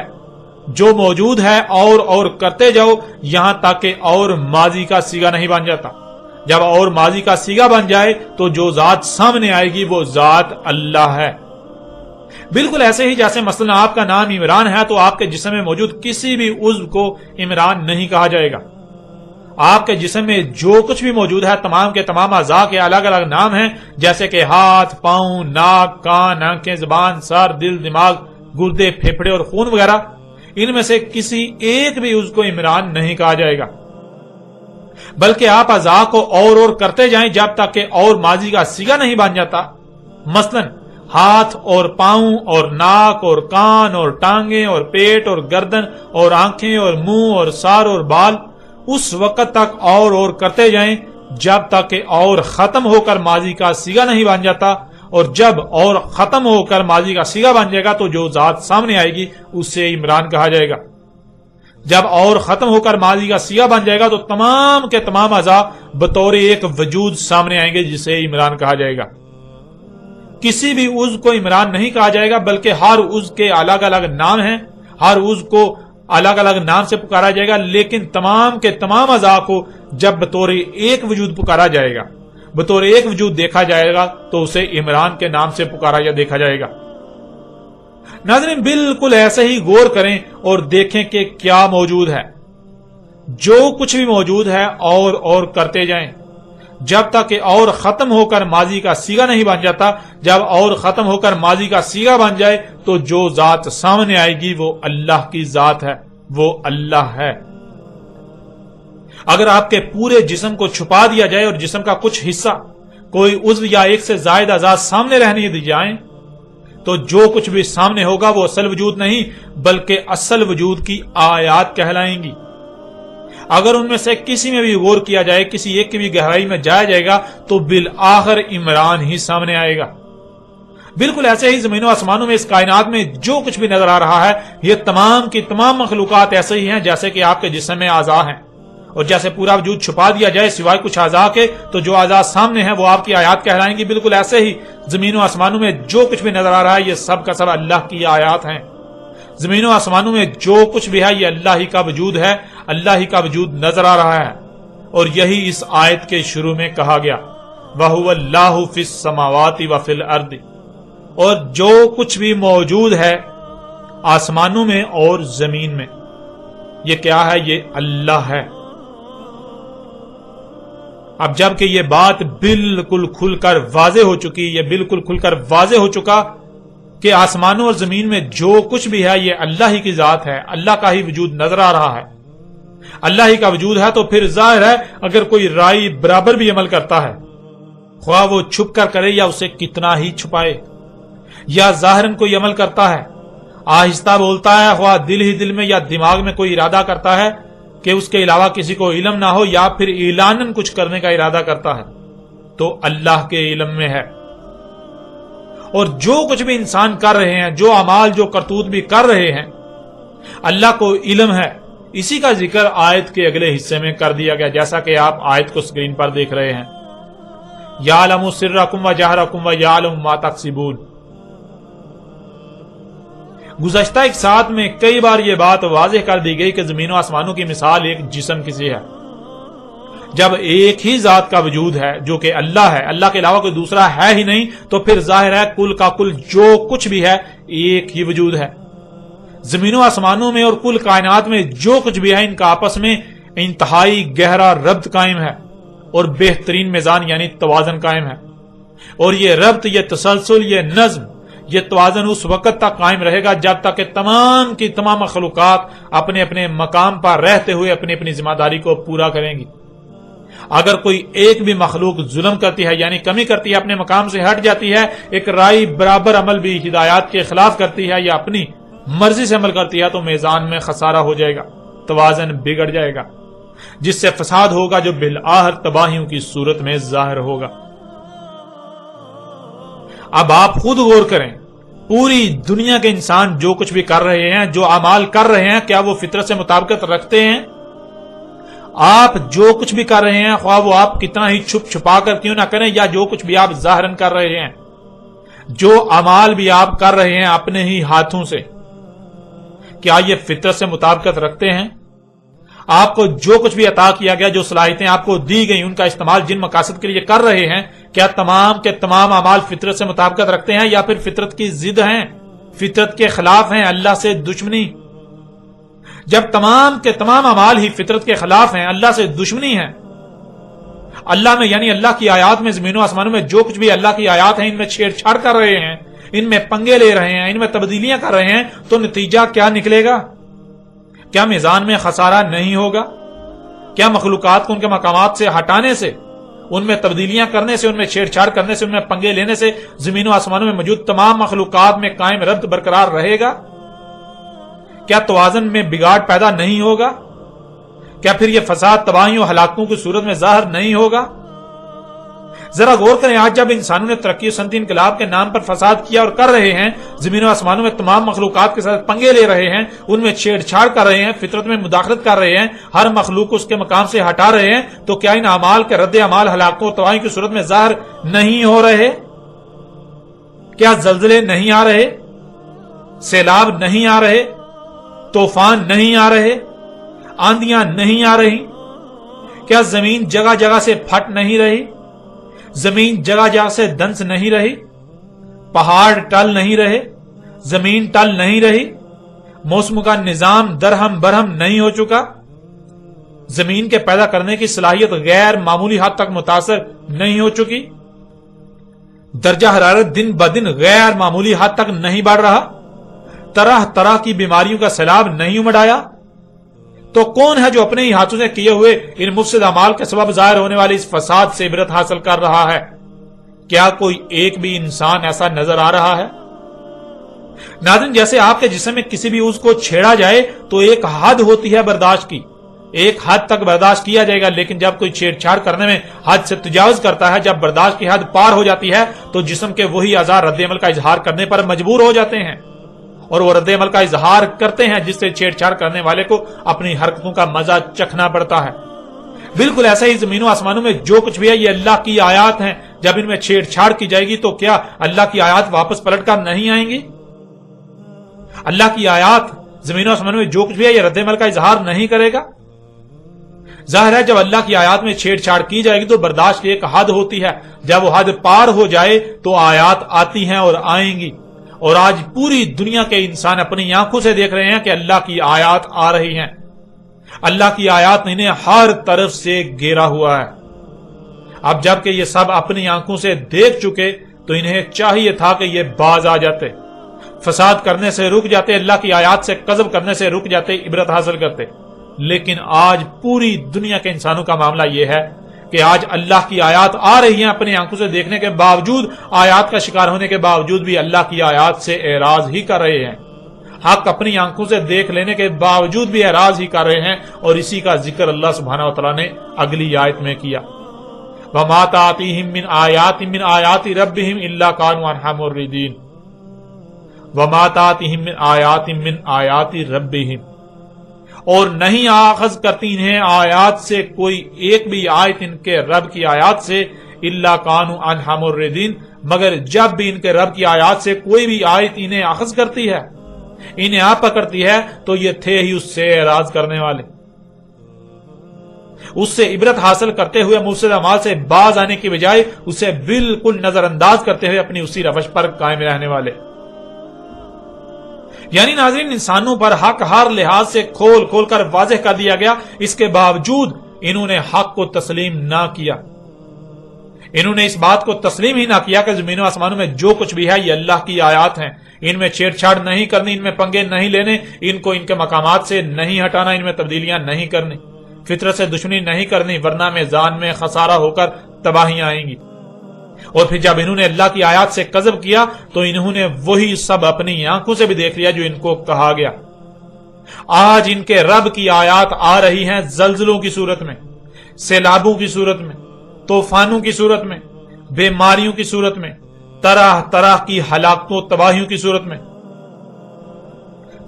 A: جو موجود ہے اور کرتے جاؤ یہاں تک کہ اور ماضی کا صیغہ نہیں بن جاتا۔ جب اور ماضی کا صیغہ بن جائے تو جو ذات سامنے آئے گی وہ ذات اللہ ہے۔ بالکل ایسے ہی جیسے مثلا آپ کا نام عمران ہے تو آپ کے جسم میں موجود کسی بھی عضو کو عمران نہیں کہا جائے گا۔ آپ کے جسم میں جو کچھ بھی موجود ہے تمام کے تمام اعضاء کے الگ الگ نام ہیں، جیسے کہ ہاتھ، پاؤں، ناک، کان، آنکھیں، زبان، سر، دل، دماغ، گردے، پھیپھڑے اور خون وغیرہ، ان میں سے کسی ایک بھی عضو کو عمران نہیں کہا جائے گا، بلکہ آپ اعضاء کو اور کرتے جائیں جب تک کہ اور ماضی کا صیغہ نہیں بن جاتا۔ مثلا ہاتھ اور پاؤں اور ناک اور کان اور ٹانگیں اور پیٹ اور گردن اور آنکھیں اور منہ اور سر اور بال اس وقت تک اور کرتے جائیں جب تک کہ اور ختم ہو کر ماضی کا صیغہ نہیں بن جاتا، اور جب اور ختم ہو کر ماضی کا صیغہ بن جائے گا تو جو ذات سامنے آئے گی اسے عمران کہا جائے گا۔ جب اور ختم ہو کر ماضی کا صیغہ بن جائے گا تو تمام کے تمام اعضاء بطور ایک وجود سامنے آئیں گے جسے عمران کہا جائے گا۔ کسی بھی عضو کو عمران نہیں کہا جائے گا بلکہ ہر عضو کے الگ الگ نام ہیں، ہر عضو کو الگ الگ نام سے پکارا جائے گا، لیکن تمام کے تمام اعضاء کو جب بطور ایک وجود پکارا جائے گا، بطور ایک وجود دیکھا جائے گا تو اسے عمران کے نام سے پکارا یا دیکھا جائے گا۔ ناظرین، بالکل ایسے ہی غور کریں اور دیکھیں کہ کیا موجود ہے۔ جو کچھ بھی موجود ہے اور کرتے جائیں جب تک کہ اور ختم ہو کر ماضی کا صیغہ نہیں بن جاتا۔ جب اور ختم ہو کر ماضی کا صیغہ بن جائے تو جو ذات سامنے آئے گی وہ اللہ کی ذات ہے، وہ اللہ ہے۔ اگر آپ کے پورے جسم کو چھپا دیا جائے اور جسم کا کچھ حصہ، کوئی عضو یا ایک سے زائد اعضاء سامنے رہنے دی جائیں تو جو کچھ بھی سامنے ہوگا وہ اصل وجود نہیں بلکہ اصل وجود کی آیات کہلائیں گی۔ اگر ان میں سے کسی میں بھی غور کیا جائے، کسی ایک کی بھی گہرائی میں جایا جائے گا تو بالآخر عمران ہی سامنے آئے گا۔ بالکل ایسے ہی زمین و آسمانوں میں، اس کائنات میں جو کچھ بھی نظر آ رہا ہے یہ تمام کی تمام مخلوقات ایسے ہی ہیں جیسے کہ آپ کے جسم میں اعضاء ہیں، اور جیسے پورا وجود چھپا دیا جائے سوائے کچھ اعضاء کے تو جو اعضاء سامنے ہیں وہ آپ کی آیات کہلائیں گی۔ بالکل ایسے ہی زمین و آسمانوں میں جو کچھ بھی نظر آ رہا ہے یہ سب کا سب اللہ کی آیات ہیں۔ زمین و آسمانوں میں جو کچھ بھی ہے یہ اللہ ہی کا وجود ہے، اللہ ہی کا وجود نظر آ رہا ہے، اور یہی اس آیت کے شروع میں کہا گیا وَهُوَ اللَّهُ فِي السَّمَاوَاتِ وَفِي الْأَرْضِ، اور جو کچھ بھی موجود ہے آسمانوں میں اور زمین میں یہ کیا ہے؟ یہ اللہ ہے۔ اب جب کہ یہ بات بالکل کھل کر واضح ہو چکی، یہ بالکل کھل کر واضح ہو چکا کہ آسمانوں اور زمین میں جو کچھ بھی ہے یہ اللہ ہی کی ذات ہے، اللہ کا ہی وجود نظر آ رہا ہے، اللہ ہی کا وجود ہے، تو پھر ظاہر ہے اگر کوئی رائی برابر بھی عمل کرتا ہے، خواہ وہ چھپ کر کرے یا اسے کتنا ہی چھپائے، یا ظاہراً کوئی عمل کرتا ہے، آہستہ بولتا ہے، خواہ دل ہی دل میں یا دماغ میں کوئی ارادہ کرتا ہے، کہ اس کے علاوہ کسی کو علم نہ ہو یا پھر اعلاناً کچھ کرنے کا ارادہ کرتا ہے تو اللہ کے علم میں ہے. اور جو کچھ بھی انسان کر رہے ہیں، جو اعمال جو کرتوت بھی کر رہے ہیں، اللہ کو علم ہے. اسی کا ذکر آیت کے اگلے حصے میں کر دیا گیا، جیسا کہ آپ آیت کو سکرین پر دیکھ رہے ہیں. یعلم سرکم و جہرکم و یعلم ما تکسبون. گزشتہ ایک ساتھ میں کئی بار یہ بات واضح کر دی گئی کہ زمین و آسمانوں کی مثال ایک جسم کی سی ہے. جب ایک ہی ذات کا وجود ہے جو کہ اللہ ہے، اللہ کے علاوہ کوئی دوسرا ہے ہی نہیں، تو پھر ظاہر ہے کل کا کل جو کچھ بھی ہے ایک ہی وجود ہے. زمین و آسمانوں میں اور کل کائنات میں جو کچھ بھی ہے، ان کا آپس میں انتہائی گہرا ربط قائم ہے اور بہترین میزان یعنی توازن قائم ہے. اور یہ ربط، یہ تسلسل، یہ نظم، یہ توازن اس وقت تک قائم رہے گا جب تک کہ تمام کی تمام مخلوقات اپنے اپنے مقام پر رہتے ہوئے اپنی اپنی ذمہ داری کو پورا کریں گی. اگر کوئی ایک بھی مخلوق ظلم کرتی ہے یعنی کمی کرتی ہے، اپنے مقام سے ہٹ جاتی ہے، ایک رائی برابر عمل بھی ہدایات کے خلاف کرتی ہے یا اپنی مرضی سے عمل کرتی ہے، تو میزان میں خسارہ ہو جائے گا، توازن بگڑ جائے گا، جس سے فساد ہوگا جو بالآخر تباہیوں کی صورت میں ظاہر ہوگا. اب آپ خود غور کریں، پوری دنیا کے انسان جو کچھ بھی کر رہے ہیں، جو اعمال کر رہے ہیں، کیا وہ فطرت سے مطابقت رکھتے ہیں؟ آپ جو کچھ بھی کر رہے ہیں، خواہ وہ آپ کتنا ہی چھپ چھپا کر کیوں نہ کریں، یا جو کچھ بھی آپ ظاہراً کر رہے ہیں، جو اعمال بھی آپ کر رہے ہیں اپنے ہی ہاتھوں سے، کیا یہ فطرت سے مطابقت رکھتے ہیں؟ آپ کو جو کچھ بھی عطا کیا گیا، جو صلاحیتیں آپ کو دی گئی، ان کا استعمال جن مقاصد کے لیے کر رہے ہیں، کیا تمام کے تمام اعمال فطرت سے مطابقت رکھتے ہیں یا پھر فطرت کی ضد ہیں، فطرت کے خلاف ہیں، اللہ سے دشمنی؟ جب تمام کے تمام اعمال ہی فطرت کے خلاف ہیں، اللہ سے دشمنی ہے، اللہ میں یعنی اللہ کی آیات میں، زمین و آسمانوں میں جو کچھ بھی اللہ کی آیات ہیں، ان میں چھیڑ چھاڑ کر رہے ہیں، ان میں پنگے لے رہے ہیں، ان میں تبدیلیاں کر رہے ہیں، تو نتیجہ کیا نکلے گا؟ کیا میزان میں خسارہ نہیں ہوگا؟ کیا مخلوقات کو ان کے مقامات سے ہٹانے سے، ان میں تبدیلیاں کرنے سے، ان میں چھیڑ چھاڑ کرنے سے، ان میں پنگے لینے سے زمین و آسمانوں میں موجود تمام مخلوقات میں قائم ربط برقرار رہے گا؟ کیا توازن میں بگاڑ پیدا نہیں ہوگا؟ کیا پھر یہ فساد تباہیوں ہلاکتوں کی صورت میں ظاہر نہیں ہوگا؟ ذرا غور کریں، آج جب انسانوں نے ترقی و صنعتی انقلاب کے نام پر فساد کیا اور کر رہے ہیں، زمین و آسمانوں میں تمام مخلوقات کے ساتھ پنگے لے رہے ہیں، ان میں چھیڑ چھاڑ کر رہے ہیں، فطرت میں مداخلت کر رہے ہیں، ہر مخلوق کو اس کے مقام سے ہٹا رہے ہیں، تو کیا ان اعمال کے رد اعمال ہلاکتوں اور تباہی کی صورت میں ظاہر نہیں ہو رہے؟ کیا زلزلے نہیں آ رہے؟ سیلاب نہیں آ رہے؟ طوفان نہیں آ رہے؟ آندیاں نہیں آ رہی؟ کیا زمین جگہ جگہ سے پھٹ نہیں رہی؟ زمین جگہ جگہ سے دنس نہیں رہی؟ پہاڑ ٹل نہیں رہے؟ زمین ٹل نہیں رہی؟ موسم کا نظام درہم برہم نہیں ہو چکا؟ زمین کے پیدا کرنے کی صلاحیت غیر معمولی حد تک متاثر نہیں ہو چکی؟ درجہ حرارت دن بدن غیر معمولی حد تک نہیں بڑھ رہا؟ طرح طرح کی بیماریوں کا سیلاب نہیں امڑایا؟ تو کون ہے جو اپنے ہی ہاتھوں سے کیے ہوئے ان مفسد اعمال کے سبب ظاہر ہونے والی اس فساد سے عبرت حاصل کر رہا ہے؟ کیا کوئی ایک بھی انسان ایسا نظر آ رہا ہے؟ ناظرین، جیسے آپ کے جسم میں کسی بھی عضو کو چھیڑا جائے تو ایک حد ہوتی ہے برداشت کی، ایک حد تک برداشت کیا جائے گا، لیکن جب کوئی چھیڑ چھاڑ کرنے میں حد سے تجاوز کرتا ہے، جب برداشت کی حد پار ہو جاتی ہے، تو جسم کے وہی اعضاء رد عمل کا اظہار کرنے پر مجبور ہو جاتے ہیں، اور وہ رد عمل کا اظہار کرتے ہیں جس سے چھیڑ چھاڑ کرنے والے کو اپنی حرکتوں کا مزہ چکھنا پڑتا ہے. بالکل ایسا ہی زمین و آسمانوں میں جو کچھ بھی ہے یہ اللہ کی آیات ہیں. جب ان میں چھیڑ چھاڑ کی جائے گی تو کیا اللہ کی آیات واپس پلٹ کر نہیں آئیں گی؟ اللہ کی آیات زمین و آسمانوں میں جو کچھ بھی ہے یہ رد عمل کا اظہار نہیں کرے گا؟ ظاہر ہے جب اللہ کی آیات میں چھیڑ چھاڑ کی جائے گی تو برداشت کی ایک حد ہوتی ہے، جب وہ حد پار ہو جائے تو آیات آتی ہیں اور آئیں گی. اور آج پوری دنیا کے انسان اپنی آنکھوں سے دیکھ رہے ہیں کہ اللہ کی آیات آ رہی ہیں. اللہ کی آیات انہیں ہر طرف سے گھیرا ہوا ہے. اب جب کہ یہ سب اپنی آنکھوں سے دیکھ چکے تو انہیں چاہیے تھا کہ یہ باز آ جاتے، فساد کرنے سے رک جاتے، اللہ کی آیات سے قذف کرنے سے رک جاتے، عبرت حاصل کرتے. لیکن آج پوری دنیا کے انسانوں کا معاملہ یہ ہے کہ آج اللہ کی آیات آ رہی ہیں، اپنی آنکھوں سے دیکھنے کے باوجود، آیات کا شکار ہونے کے باوجود بھی اللہ کی آیات سے اعراض ہی کر رہے ہیں. حق اپنی آنکھوں سے دیکھ لینے کے باوجود بھی اعراض ہی کر رہے ہیں، اور اسی کا ذکر اللہ سبحانہ وتعالی نے اگلی آیت میں کیا، وَمَا تَأْتِيهِم مِّنْ آيَاتٍ مِّنْ آيَاتِ رَبِّهِمْ إِلَّا كَانُوا عَنْهَا مُعْرِضِينَ وَمَا تَأْتِيهِم مِّنْ آيَاتٍ مِّنْ آيَاتِ رَبِّهِمْ، اور نہیں آخذ کرتی انہیں آیات سے کوئی ایک بھی آیت ان کے رب کی آیات سے، إِلَّا كَانُوا عَنْهَا مُعْرِضِينَ، مگر جب بھی ان کے رب کی آیات سے کوئی بھی آیت انہیں آخذ کرتی ہے، انہیں آ پکڑتی ہے، تو یہ تھے ہی اس سے اعراض کرنے والے، اس سے عبرت حاصل کرتے ہوئے مفسد اعمال سے باز آنے کی بجائے اسے بالکل نظر انداز کرتے ہوئے اپنی اسی روش پر قائم رہنے والے۔ یعنی ناظرین، انسانوں پر حق ہر لحاظ سے کھول کھول کر واضح کر دیا گیا، اس کے باوجود انہوں نے حق کو تسلیم نہ کیا۔ انہوں نے اس بات کو تسلیم ہی نہ کیا کہ زمین و آسمانوں میں جو کچھ بھی ہے یہ اللہ کی آیات ہیں، ان میں چھیڑ چھاڑ نہیں کرنی، ان میں پنگے نہیں لینے، ان کو ان کے مقامات سے نہیں ہٹانا، ان میں تبدیلیاں نہیں کرنی، فطرت سے دشمنی نہیں کرنی، ورنہ میزان میں خسارہ ہو کر تباہیاں آئیں گی۔ اور پھر جب انہوں نے اللہ کی آیات سے کذب کیا تو انہوں نے وہی سب اپنی آنکھوں سے بھی دیکھ لیا جو ان کو کہا گیا۔ آج ان کے رب کی آیات آ رہی ہیں زلزلوں کی صورت میں، سیلابوں کی صورت میں، طوفانوں کی صورت میں، بیماریوں کی صورت میں، طرح طرح کی ہلاکتوں تباہیوں کی صورت میں۔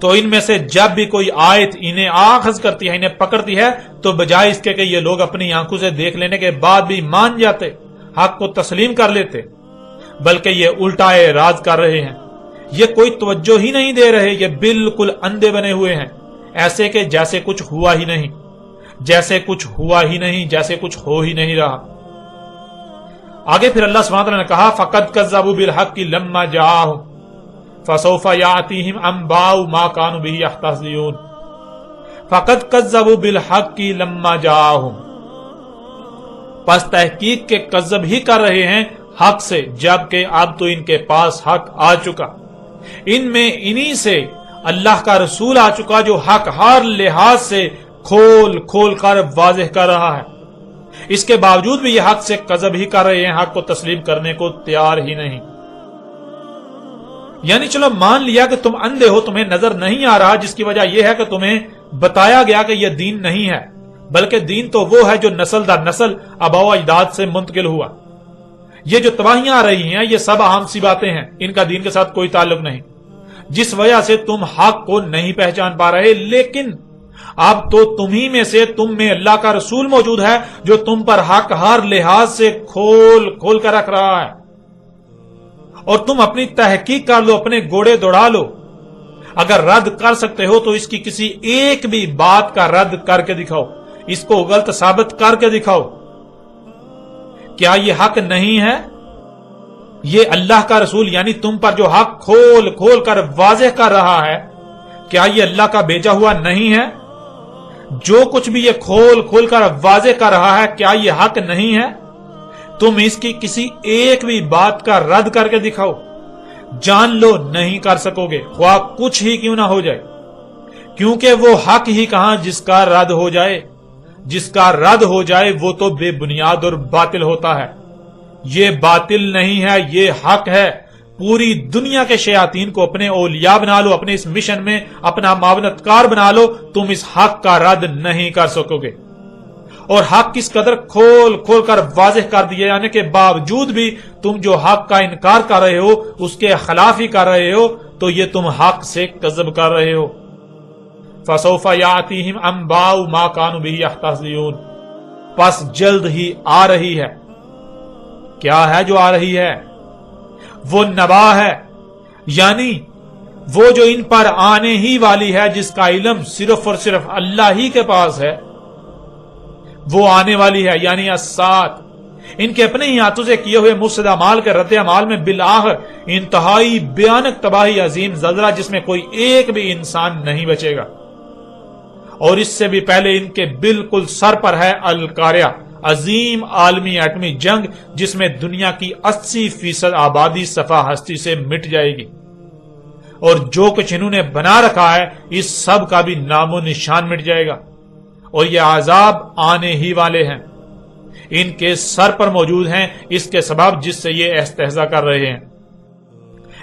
A: تو ان میں سے جب بھی کوئی آیت انہیں آخذ کرتی ہے، انہیں پکڑتی ہے، تو بجائے اس کے کہ یہ لوگ اپنی آنکھوں سے دیکھ لینے کے بعد بھی مان جاتے، حق کو تسلیم کر لیتے، بلکہ یہ الٹا اعراض کر رہے ہیں، یہ کوئی توجہ ہی نہیں دے رہے، یہ بالکل اندھے بنے ہوئے ہیں، ایسے کہ جیسے کچھ ہوا ہی نہیں، جیسے کچھ ہوا ہی نہیں، جیسے کچھ ہو ہی نہیں رہا۔ آگے پھر اللہ سبحانہ وتعالی نے کہا فَقَدْ كَذَّبُوا بِالْحَقِّ لَمَّا جَاءَهُمْ فَسَوْفَ يَأْتِيهِمْ أَنْبَاءُ مَا كَانُوا بِهِ يَسْتَهْزِئُونَ فَقَدْ كَذَّبُوا بِالْحَقِّ لَمَّا جَاءَهُمْ، پس تحقیق کے کذب ہی کر رہے ہیں حق سے، جبکہ اب تو ان کے پاس حق آ چکا، ان میں انہی سے اللہ کا رسول آ چکا جو حق ہر لحاظ سے کھول کھول کر واضح کر رہا ہے۔ اس کے باوجود بھی یہ حق سے کذب ہی کر رہے ہیں، حق کو تسلیم کرنے کو تیار ہی نہیں۔ یعنی چلو مان لیا کہ تم اندھے ہو، تمہیں نظر نہیں آ رہا، جس کی وجہ یہ ہے کہ تمہیں بتایا گیا کہ یہ دین نہیں ہے، بلکہ دین تو وہ ہے جو نسل در نسل آباء و اجداد سے منتقل ہوا۔ یہ جو تباہیاں آ رہی ہیں یہ سب عام سی باتیں ہیں، ان کا دین کے ساتھ کوئی تعلق نہیں، جس وجہ سے تم حق کو نہیں پہچان پا رہے۔ لیکن اب تو تمہیں میں سے، تم میں اللہ کا رسول موجود ہے جو تم پر حق ہر لحاظ سے کھول کھول کر رکھ رہا ہے، اور تم اپنی تحقیق کر لو، اپنے گوڑے دوڑا لو۔ اگر رد کر سکتے ہو تو اس کی کسی ایک بھی بات کا رد کر کے دکھاؤ، اس کو غلط ثابت کر کے دکھاؤ۔ کیا یہ حق نہیں ہے؟ یہ اللہ کا رسول یعنی تم پر جو حق کھول کھول کر واضح کر رہا ہے، کیا یہ اللہ کا بھیجا ہوا نہیں ہے؟ جو کچھ بھی یہ کھول کھول کر واضح کر رہا ہے، کیا یہ حق نہیں ہے؟ تم اس کی کسی ایک بھی بات کا رد کر کے دکھاؤ، جان لو نہیں کر سکو گے، خواہ کچھ ہی کیوں نہ ہو جائے، کیونکہ وہ حق ہی کہاں جس کا رد ہو جائے، جس کا رد ہو جائے وہ تو بے بنیاد اور باطل ہوتا ہے۔ یہ باطل نہیں ہے، یہ حق ہے۔ پوری دنیا کے شیاطین کو اپنے اولیاء بنا لو، اپنے اس مشن میں اپنا معاونت کار بنا لو، تم اس حق کا رد نہیں کر سکو گے۔ اور حق کس قدر کھول کھول کر واضح کر دیے جانے کے باوجود بھی تم جو حق کا انکار کر رہے ہو، اس کے خلاف ہی کر رہے ہو، تو یہ تم حق سے کذب کر رہے ہو۔ فَسَوْفَ يَأْتِيهِمْ أَنْبَاءُ مَا كَانُوا بِهِ يَسْتَهْزِئُونَ، پس جلد ہی آ رہی ہے۔ کیا ہے جو آ رہی ہے؟ وہ نبا ہے، یعنی وہ جو ان پر آنے ہی والی ہے، جس کا علم صرف اور صرف اللہ ہی کے پاس ہے، وہ آنے والی ہے، یعنی الساعۃ۔ ان کے اپنے ہی ہاتھوں سے کیے ہوئے مفسد اعمال کے رد عمال میں بالآخر انتہائی بھیانک تباہی، عظیم زلزلہ جس میں کوئی ایک بھی انسان نہیں بچے گا۔ اور اس سے بھی پہلے ان کے بالکل سر پر ہے القاریہ، عظیم عالمی ایٹمی جنگ، جس میں دنیا کی 80% آبادی صفحہ ہستی سے مٹ جائے گی، اور جو کچھ انہوں نے بنا رکھا ہے اس سب کا بھی نام و نشان مٹ جائے گا، اور یہ عذاب آنے ہی والے ہیں، ان کے سر پر موجود ہیں، اس کے سبب جس سے یہ استہزاء کر رہے ہیں۔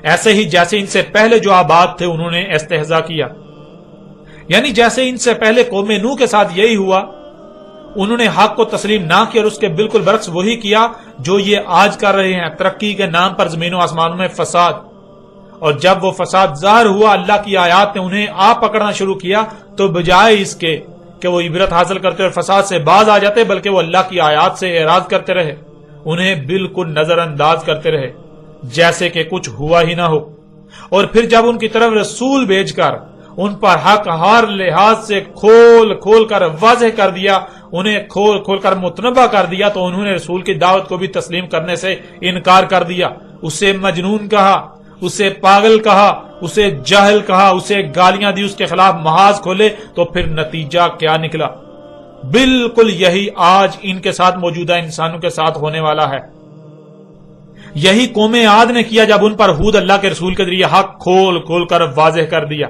A: ایسے ہی جیسے ان سے پہلے جو آباد تھے انہوں نے استہزاء کیا، یعنی جیسے ان سے پہلے قوم نوح کے ساتھ یہی ہوا، انہوں نے حق کو تسلیم نہ کیا اور اس کے بالکل برعکس وہی کیا جو یہ آج کر رہے ہیں، ترقی کے نام پر زمین و آسمانوں میں فساد۔ اور جب وہ فساد ظاہر ہوا، اللہ کی آیات نے انہیں آپ پکڑنا شروع کیا، تو بجائے اس کے کہ وہ عبرت حاصل کرتے اور فساد سے باز آ جاتے، بلکہ وہ اللہ کی آیات سے اعراض کرتے رہے، انہیں بالکل نظر انداز کرتے رہے جیسے کہ کچھ ہوا ہی نہ ہو۔ اور پھر جب ان کی طرف رسول بھیج کر ان پر حق ہر لحاظ سے کھول کھول کر واضح کر دیا، انہیں کھول کھول کر متنبہ کر دیا، تو انہوں نے رسول کی دعوت کو بھی تسلیم کرنے سے انکار کر دیا، اسے مجنون کہا، اسے پاگل کہا، اسے جاہل کہا، اسے گالیاں دی، اس کے خلاف محاذ کھولے، تو پھر نتیجہ کیا نکلا؟ بالکل یہی آج ان کے ساتھ موجودہ انسانوں کے ساتھ ہونے والا ہے۔ یہی قوم عاد نے کیا جب ان پر ہود اللہ کے رسول کے ذریعے حق کھول کھول کر واضح کر دیا۔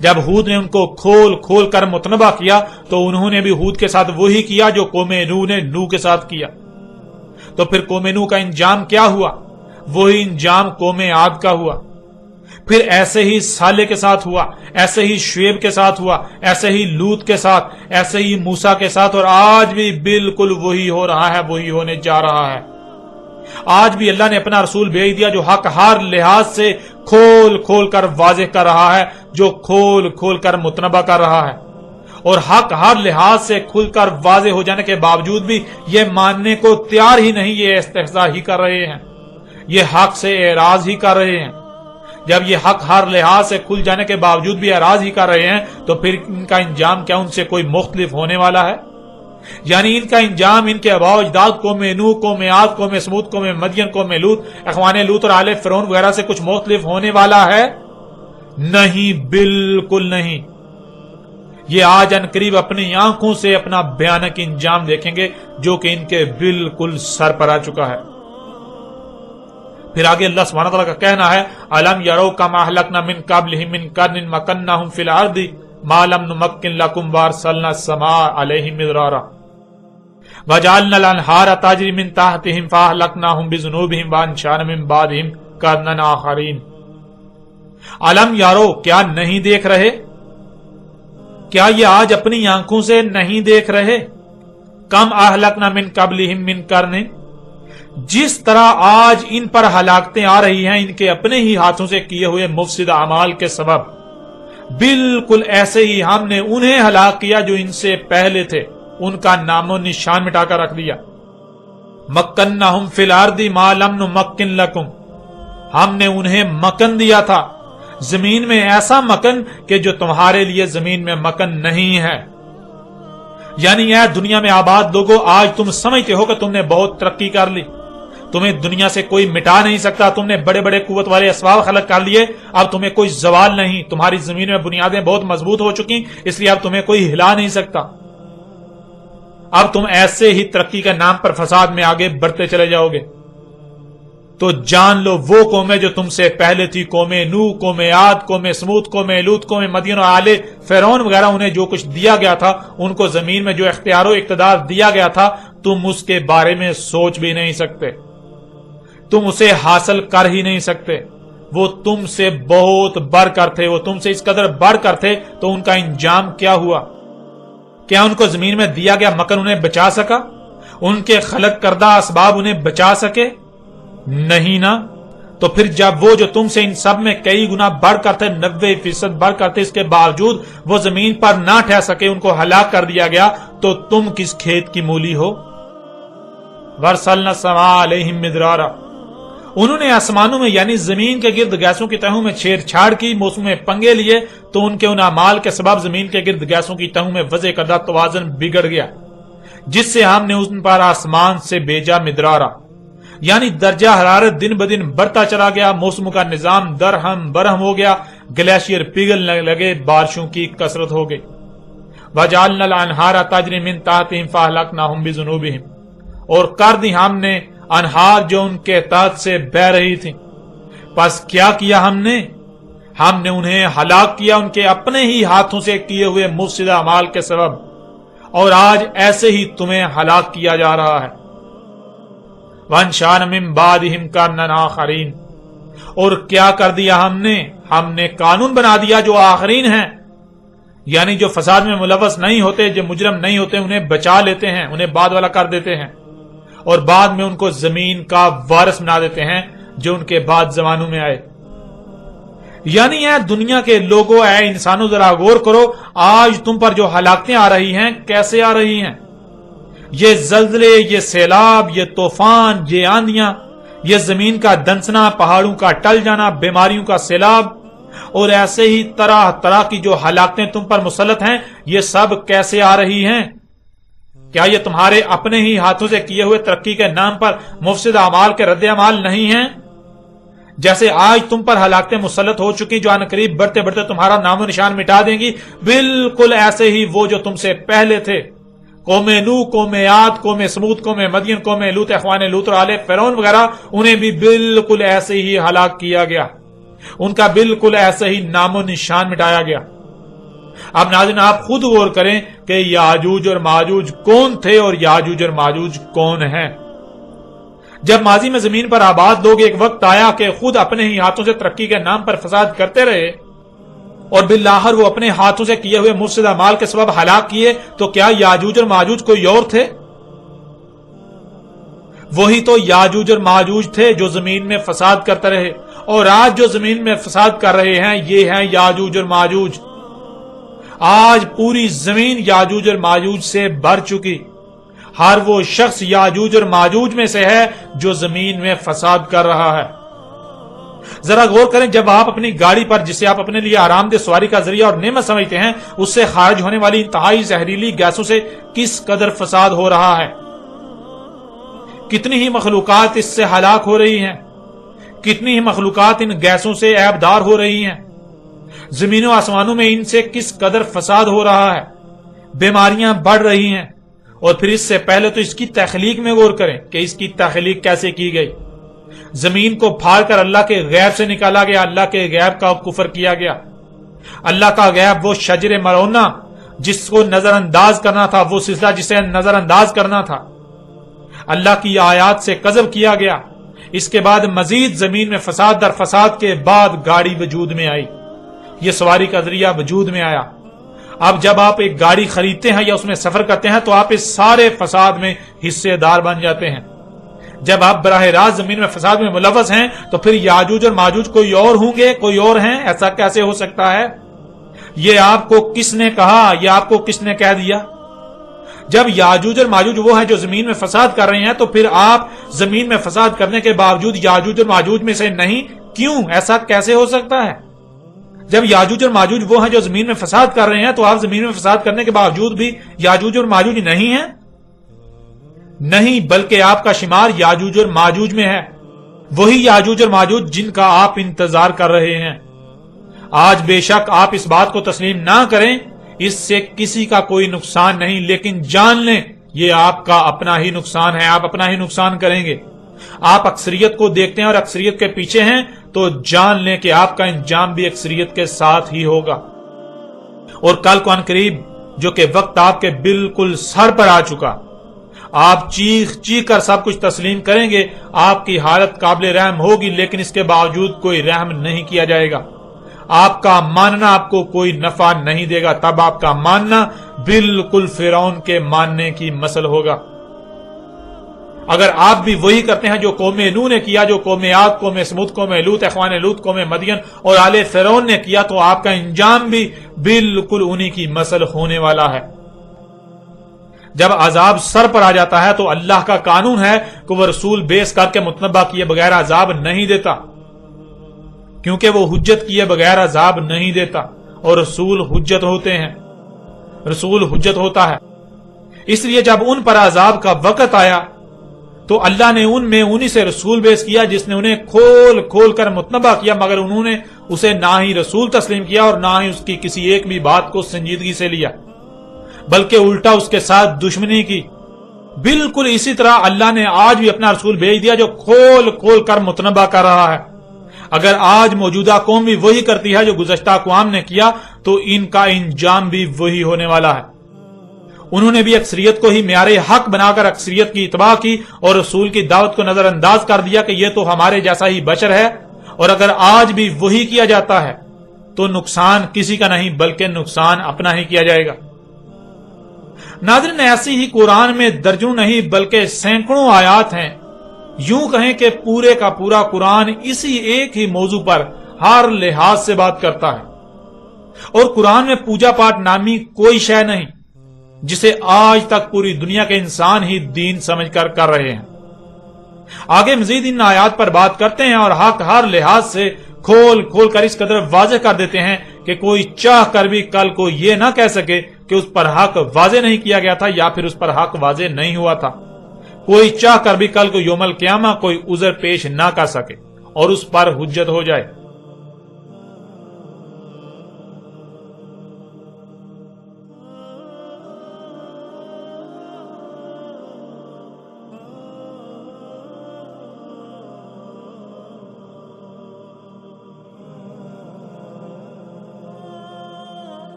A: جب ہود نے ان کو کھول کھول کر متنبہ کیا تو انہوں نے بھی ہود کے ساتھ وہی کیا جو قوم نوح نے نوح کے ساتھ کیا۔ تو پھر قوم نوح کا انجام کیا ہوا؟ وہی انجام قوم عاد کا ہوا۔ پھر ایسے ہی صالح کے ساتھ ہوا، ایسے ہی شعیب کے ساتھ ہوا، ایسے ہی لوط کے ساتھ، ایسے ہی موسیٰ کے ساتھ، اور آج بھی بالکل وہی ہو رہا ہے، وہی ہونے جا رہا ہے۔ آج بھی اللہ نے اپنا رسول بھیج دیا جو حق ہر لحاظ سے کھول کھول کر واضح کر رہا ہے، جو کھول کھول کر متنبہ کر رہا ہے، اور حق ہر لحاظ سے کھل کر واضح ہو جانے کے باوجود بھی یہ ماننے کو تیار ہی نہیں، یہ استہزاء ہی کر رہے ہیں، یہ حق سے اعراض ہی کر رہے ہیں۔ جب یہ حق ہر لحاظ سے کھل جانے کے باوجود بھی اعراض ہی کر رہے ہیں تو پھر ان کا انجام کیا ان سے کوئی مختلف ہونے والا ہے؟ یعنی ان کا انجام ان کے آباء و اجداد قوم نوح، قوم عاد، قوم سمود، قوم مدین، قوم لوط، اخوان لوط اور آل فرعون وغیرہ سے کچھ مختلف ہونے والا ہے؟ نہیں، بالکل نہیں۔ یہ آج ان قریب اپنی آنکھوں سے اپنا بھیانک انجام دیکھیں گے جو کہ ان کے بالکل سر پر آ چکا ہے۔ پھر آگے اللہ سبحانہ تعالیٰ کا کہنا ہے أَلَمْ يَرَوْا كَمَا أَهْلَكْنَا مِنْ قَبْلِهِمْ مِنْ قَرْنٍ مَكَّنَّاهُمْ فِي الْأَرْضِ مَا لَمْ نُمَكِّنْ لَكُمْ وَأَرْسَلْنَا السَّمَاءَ عَلَيْهِمْ مِدْرَارًا وَجَعَلْنَا الْأَنْهَارَ تَجْرِي مِنْ تَحْتِهِمْ فَأَهْلَكْنَاهُمْ بِذُنُوبِهِمْ وَأَنشَأْنَا مِنْ بَعْدِهِمْ قَرْنًا آخَرِينَ۔ علم یارو، کیا نہیں دیکھ رہے؟ کیا یہ آج اپنی آنکھوں سے نہیں دیکھ رہے؟ کم اہلکنا من قبلہم من قرن، جس طرح آج ان پر ہلاکتیں آ رہی ہیں ان کے اپنے ہی ہاتھوں سے کیے ہوئے مفسد اعمال کے سبب، بالکل ایسے ہی ہم نے انہیں ہلاک کیا جو ان سے پہلے تھے، ان کا نام و نشان مٹا کر رکھ دیا۔ مکنہم فی الارض ما لم نمکن لکم، ہم نے انہیں مکن دیا تھا زمین میں، ایسا مکن کہ جو تمہارے لیے زمین میں مکن نہیں ہے۔ یعنی اے دنیا میں آباد لوگوں، آج تم سمجھتے ہو کہ تم نے بہت ترقی کر لی، تمہیں دنیا سے کوئی مٹا نہیں سکتا، تم نے بڑے بڑے قوت والے اسباب خلق کر لیے، اب تمہیں کوئی زوال نہیں، تمہاری زمین میں بنیادیں بہت مضبوط ہو چکی، اس لیے اب تمہیں کوئی ہلا نہیں سکتا، اب تم ایسے ہی ترقی کے نام پر فساد میں آگے بڑھتے چلے جاؤ گے۔ تو جان لو وہ قومیں جو تم سے پہلے تھی، قوم نوح، قوم عاد، قوم سمود، قوم لوط، قوم مدین اور آل فرعون وغیرہ، انہیں جو کچھ دیا گیا تھا، ان کو زمین میں جو اختیار و اقتدار دیا گیا تھا، تم اس کے بارے میں سوچ بھی نہیں سکتے، تم اسے حاصل کر ہی نہیں سکتے۔ وہ تم سے بہت بڑھ کر تھے، وہ تم سے اس قدر بڑھ کر تھے، تو ان کا انجام کیا ہوا؟ کیا ان کو زمین میں دیا گیا مکن انہیں بچا سکا؟ ان کے خلق کردہ اسباب انہیں بچا سکے؟ نہیں نا۔ تو پھر جب وہ جو تم سے ان سب میں کئی گنا بڑھ کر تھے، 90% بڑھ کر تھے، اس کے باوجود وہ زمین پر نہ ٹھہر سکے، ان کو ہلاک کر دیا گیا، تو تم کس کھیت کی مولی ہو؟ وَأَرْسَلْنَا السَّمَاءَ عَلَيْهِمْ مِدْرَارًا، انہوں نے آسمانوں میں یعنی زمین کے گرد گیسوں کی تہوں میں چھیڑ چھاڑ کی، موسم میں پنگے لیے، تو ان کے ان اعمال کے سبب زمین کے گرد گیسوں کی تہوں میں وضع کردہ توازن بگڑ گیا، جس سے ہم نے ان پر آسمان سے بھیجا مدرارا، یعنی درجہ حرارت دن بدن بڑھتا چلا گیا، موسم کا نظام درہم برہم ہو گیا، گلیشیئر پگھلنے لگے، بارشوں کی کثرت ہو گئی۔ وَجَعَلْنَا الْأَنْهَارَ تَجْرِي مِنْ تَحْتِهِمْ فَأَهْلَكْنَاهُمْ بِذُنُوبِهِمْ، اور کر دی ہم نے انہار جو ان کے تحت سے بہ رہی تھی، پس کیا کیا ہم نے انہیں ہلاک کیا ان کے اپنے ہی ہاتھوں سے کیے ہوئے مفسد اعمال کے سبب، اور آج ایسے ہی تمہیں ہلاک کیا جا رہا ہے۔ وَأَنشَأْنَا مِن بَعْدِهِمْ قَرْنًا آخَرِينَ، اور کیا کر دیا ہم نے قانون بنا دیا جو آخرین ہیں، یعنی جو فساد میں ملوث نہیں ہوتے، جو مجرم نہیں ہوتے، انہیں بچا لیتے ہیں، انہیں بعد والا کر دیتے ہیں، اور بعد میں ان کو زمین کا وارث بنا دیتے ہیں جو ان کے بعد زمانوں میں آئے۔ یعنی اے دنیا کے لوگوں، اے انسانوں، ذرا غور کرو آج تم پر جو ہلاکتیں آ رہی ہیں کیسے آ رہی ہیں۔ یہ زلزلے، یہ سیلاب، یہ طوفان، یہ آندیاں، یہ زمین کا دنسنا، پہاڑوں کا ٹل جانا، بیماریوں کا سیلاب، اور ایسے ہی طرح طرح کی جو ہلاکتیں تم پر مسلط ہیں، یہ سب کیسے آ رہی ہیں؟ کیا یہ تمہارے اپنے ہی ہاتھوں سے کیے ہوئے ترقی کے نام پر مفسد اعمال کے رد عمال نہیں ہیں؟ جیسے آج تم پر ہلاکتیں مسلط ہو چکی جو ان قریب بڑھتے بڑھتے تمہارا نام و نشان مٹا دیں گی، بالکل ایسے ہی وہ جو تم سے پہلے تھے، قوم نوح، قوم عاد، قوم سمود، قوم مدین، قوم لوط، اخوان لوط اور آل فرعون وغیرہ، انہیں بھی بالکل ایسے ہی ہلاک کیا گیا، ان کا بالکل ایسے ہی نام و نشان مٹایا گیا۔ اب ناظرین آپ خود غور کریں کہ یاجوج اور ماجوج کون تھے اور یاجوج اور ماجوج کون ہیں۔ جب ماضی میں زمین پر آباد لوگ ایک وقت آیا کہ خود اپنے ہی ہاتھوں سے ترقی کے نام پر فساد کرتے رہے اور بالآخر وہ اپنے ہاتھوں سے کیے ہوئے مفسد اعمال کے سبب ہلاک کیے، تو کیا یاجوج اور ماجوج کوئی اور تھے؟ وہی تو یاجوج اور ماجوج تھے جو زمین میں فساد کرتے رہے، اور آج جو زمین میں فساد کر رہے ہیں یہ ہیں یاجوج اور ماجوج۔ آج پوری زمین یاجوج اور ماجوج سے بھر چکی، ہر وہ شخص یاجوج اور ماجوج میں سے ہے جو زمین میں فساد کر رہا ہے۔ ذرا غور کریں، جب آپ اپنی گاڑی پر، جسے آپ اپنے لیے آرام دہ سواری کا ذریعہ اور نعمت سمجھتے ہیں، اس سے خارج ہونے والی انتہائی زہریلی گیسوں سے کس قدر فساد ہو رہا ہے، کتنی ہی مخلوقات اس سے ہلاک ہو رہی ہیں، کتنی ہی مخلوقات ان گیسوں سے عیبدار ہو رہی ہیں، زمین و آسمانوں میں ان سے کس قدر فساد ہو رہا ہے، بیماریاں بڑھ رہی ہیں۔ اور پھر اس سے پہلے تو اس کی تخلیق میں غور کریں کہ اس کی تخلیق کیسے کی گئی۔ زمین کو پھاڑ کر اللہ کے غیب سے نکالا گیا، اللہ کے غیب کا کفر کیا گیا۔ اللہ کا غیب وہ شجر ملعونہ جس کو نظر انداز کرنا تھا، وہ سلسلہ جسے نظر انداز کرنا تھا، اللہ کی آیات سے کذب کیا گیا۔ اس کے بعد مزید زمین میں فساد در فساد کے بعد گاڑی وجود میں آئی، یہ سواری کا ذریعہ وجود میں آیا۔ اب جب آپ ایک گاڑی خریدتے ہیں یا اس میں سفر کرتے ہیں تو آپ اس سارے فساد میں حصے دار بن جاتے ہیں۔ جب آپ براہ راست زمین میں فساد میں ملوث ہیں تو پھر یاجوج اور ماجوج کوئی اور ہوں گے، کوئی اور ہیں؟ ایسا کیسے ہو سکتا ہے؟ یہ آپ کو کس نے کہا؟ یہ آپ کو کس نے کہہ دیا؟ جب یاجوج اور ماجوج وہ ہیں جو زمین میں فساد کر رہے ہیں تو پھر آپ زمین میں فساد کرنے کے باوجود یاجوج اور ماجوج میں سے نہیں کیوں؟ ایسا کیسے ہو سکتا ہے؟ جب یاجوج اور ماجوج وہ ہیں جو زمین میں فساد کر رہے ہیں تو آپ زمین میں فساد کرنے کے باوجود بھی یاجوج اور ماجوج نہیں ہیں؟ نہیں، بلکہ آپ کا شمار یاجوج اور ماجوج میں ہے، وہی یاجوج اور ماجوج جن کا آپ انتظار کر رہے ہیں۔ آج بے شک آپ اس بات کو تسلیم نہ کریں، اس سے کسی کا کوئی نقصان نہیں، لیکن جان لیں یہ آپ کا اپنا ہی نقصان ہے، آپ اپنا ہی نقصان کریں گے۔ آپ اکثریت کو دیکھتے ہیں اور اکثریت کے پیچھے ہیں تو جان لیں کہ آپ کا انجام بھی اکثریت کے ساتھ ہی ہوگا۔ اور کل کو ان قریب جو کہ وقت آپ کے بالکل سر پر آ چکا، آپ چیخ چیخ کر سب کچھ تسلیم کریں گے، آپ کی حالت قابل رحم ہوگی، لیکن اس کے باوجود کوئی رحم نہیں کیا جائے گا۔ آپ کا ماننا آپ کو کوئی نفع نہیں دے گا، تب آپ کا ماننا بالکل فرعون کے ماننے کی مثل ہوگا۔ اگر آپ بھی وہی کرتے ہیں جو قوم نوح نے کیا، جو قوم عاد، قوم سمود، قوم لوط، اخوان لوط، قوم مدین اور آل فرعون نے کیا، تو آپ کا انجام بھی بالکل انہی کی مثل ہونے والا ہے۔ جب عذاب سر پر آ جاتا ہے تو اللہ کا قانون ہے کہ وہ رسول بیس کر کے متنبہ کیے بغیر عذاب نہیں دیتا، کیونکہ وہ حجت کیے بغیر عذاب نہیں دیتا، اور رسول حجت ہوتے ہیں، رسول حجت ہوتا ہے۔ اس لیے جب ان پر عذاب کا وقت آیا تو اللہ نے ان میں انہی سے رسول بیس کیا جس نے انہیں کھول کھول کر متنبہ کیا، مگر انہوں نے اسے نہ ہی رسول تسلیم کیا اور نہ ہی اس کی کسی ایک بھی بات کو سنجیدگی سے لیا، بلکہ الٹا اس کے ساتھ دشمنی کی۔ بالکل اسی طرح اللہ نے آج بھی اپنا رسول بھیج دیا جو کھول کھول کر متنبہ کر رہا ہے۔ اگر آج موجودہ قوم بھی وہی کرتی ہے جو گزشتہ اقوام نے کیا تو ان کا انجام بھی وہی ہونے والا ہے۔ انہوں نے بھی اکثریت کو ہی معیار حق بنا کر اکثریت کی اتباع کی اور رسول کی دعوت کو نظر انداز کر دیا کہ یہ تو ہمارے جیسا ہی بشر ہے اور اگر آج بھی وہی کیا جاتا ہے تو نقصان کسی کا نہیں بلکہ نقصان اپنا ہی کیا جائے گا۔ ناظرین، ایسی ہی قرآن میں درجنوں نہیں بلکہ سینکڑوں آیات ہیں۔ یوں کہیں کہ پورے کا پورا قرآن اسی ایک ہی موضوع پر ہر لحاظ سے بات کرتا ہے، اور قرآن میں پوجا پاٹ نامی کوئی شے نہیں جسے آج تک پوری دنیا کے انسان ہی دین سمجھ کر رہے ہیں۔ آگے مزید ان آیات پر بات کرتے ہیں اور حق ہر لحاظ سے کھول کھول کر اس قدر واضح کر دیتے ہیں کہ کوئی چاہ کر بھی کل کو یہ نہ کہہ سکے کہ اس پر حق واضح نہیں کیا گیا تھا یا پھر اس پر حق واضح نہیں ہوا تھا۔ کوئی چاہ کر بھی کل کو یوم القیامہ کوئی عذر پیش نہ کر سکے اور اس پر حجت ہو جائے۔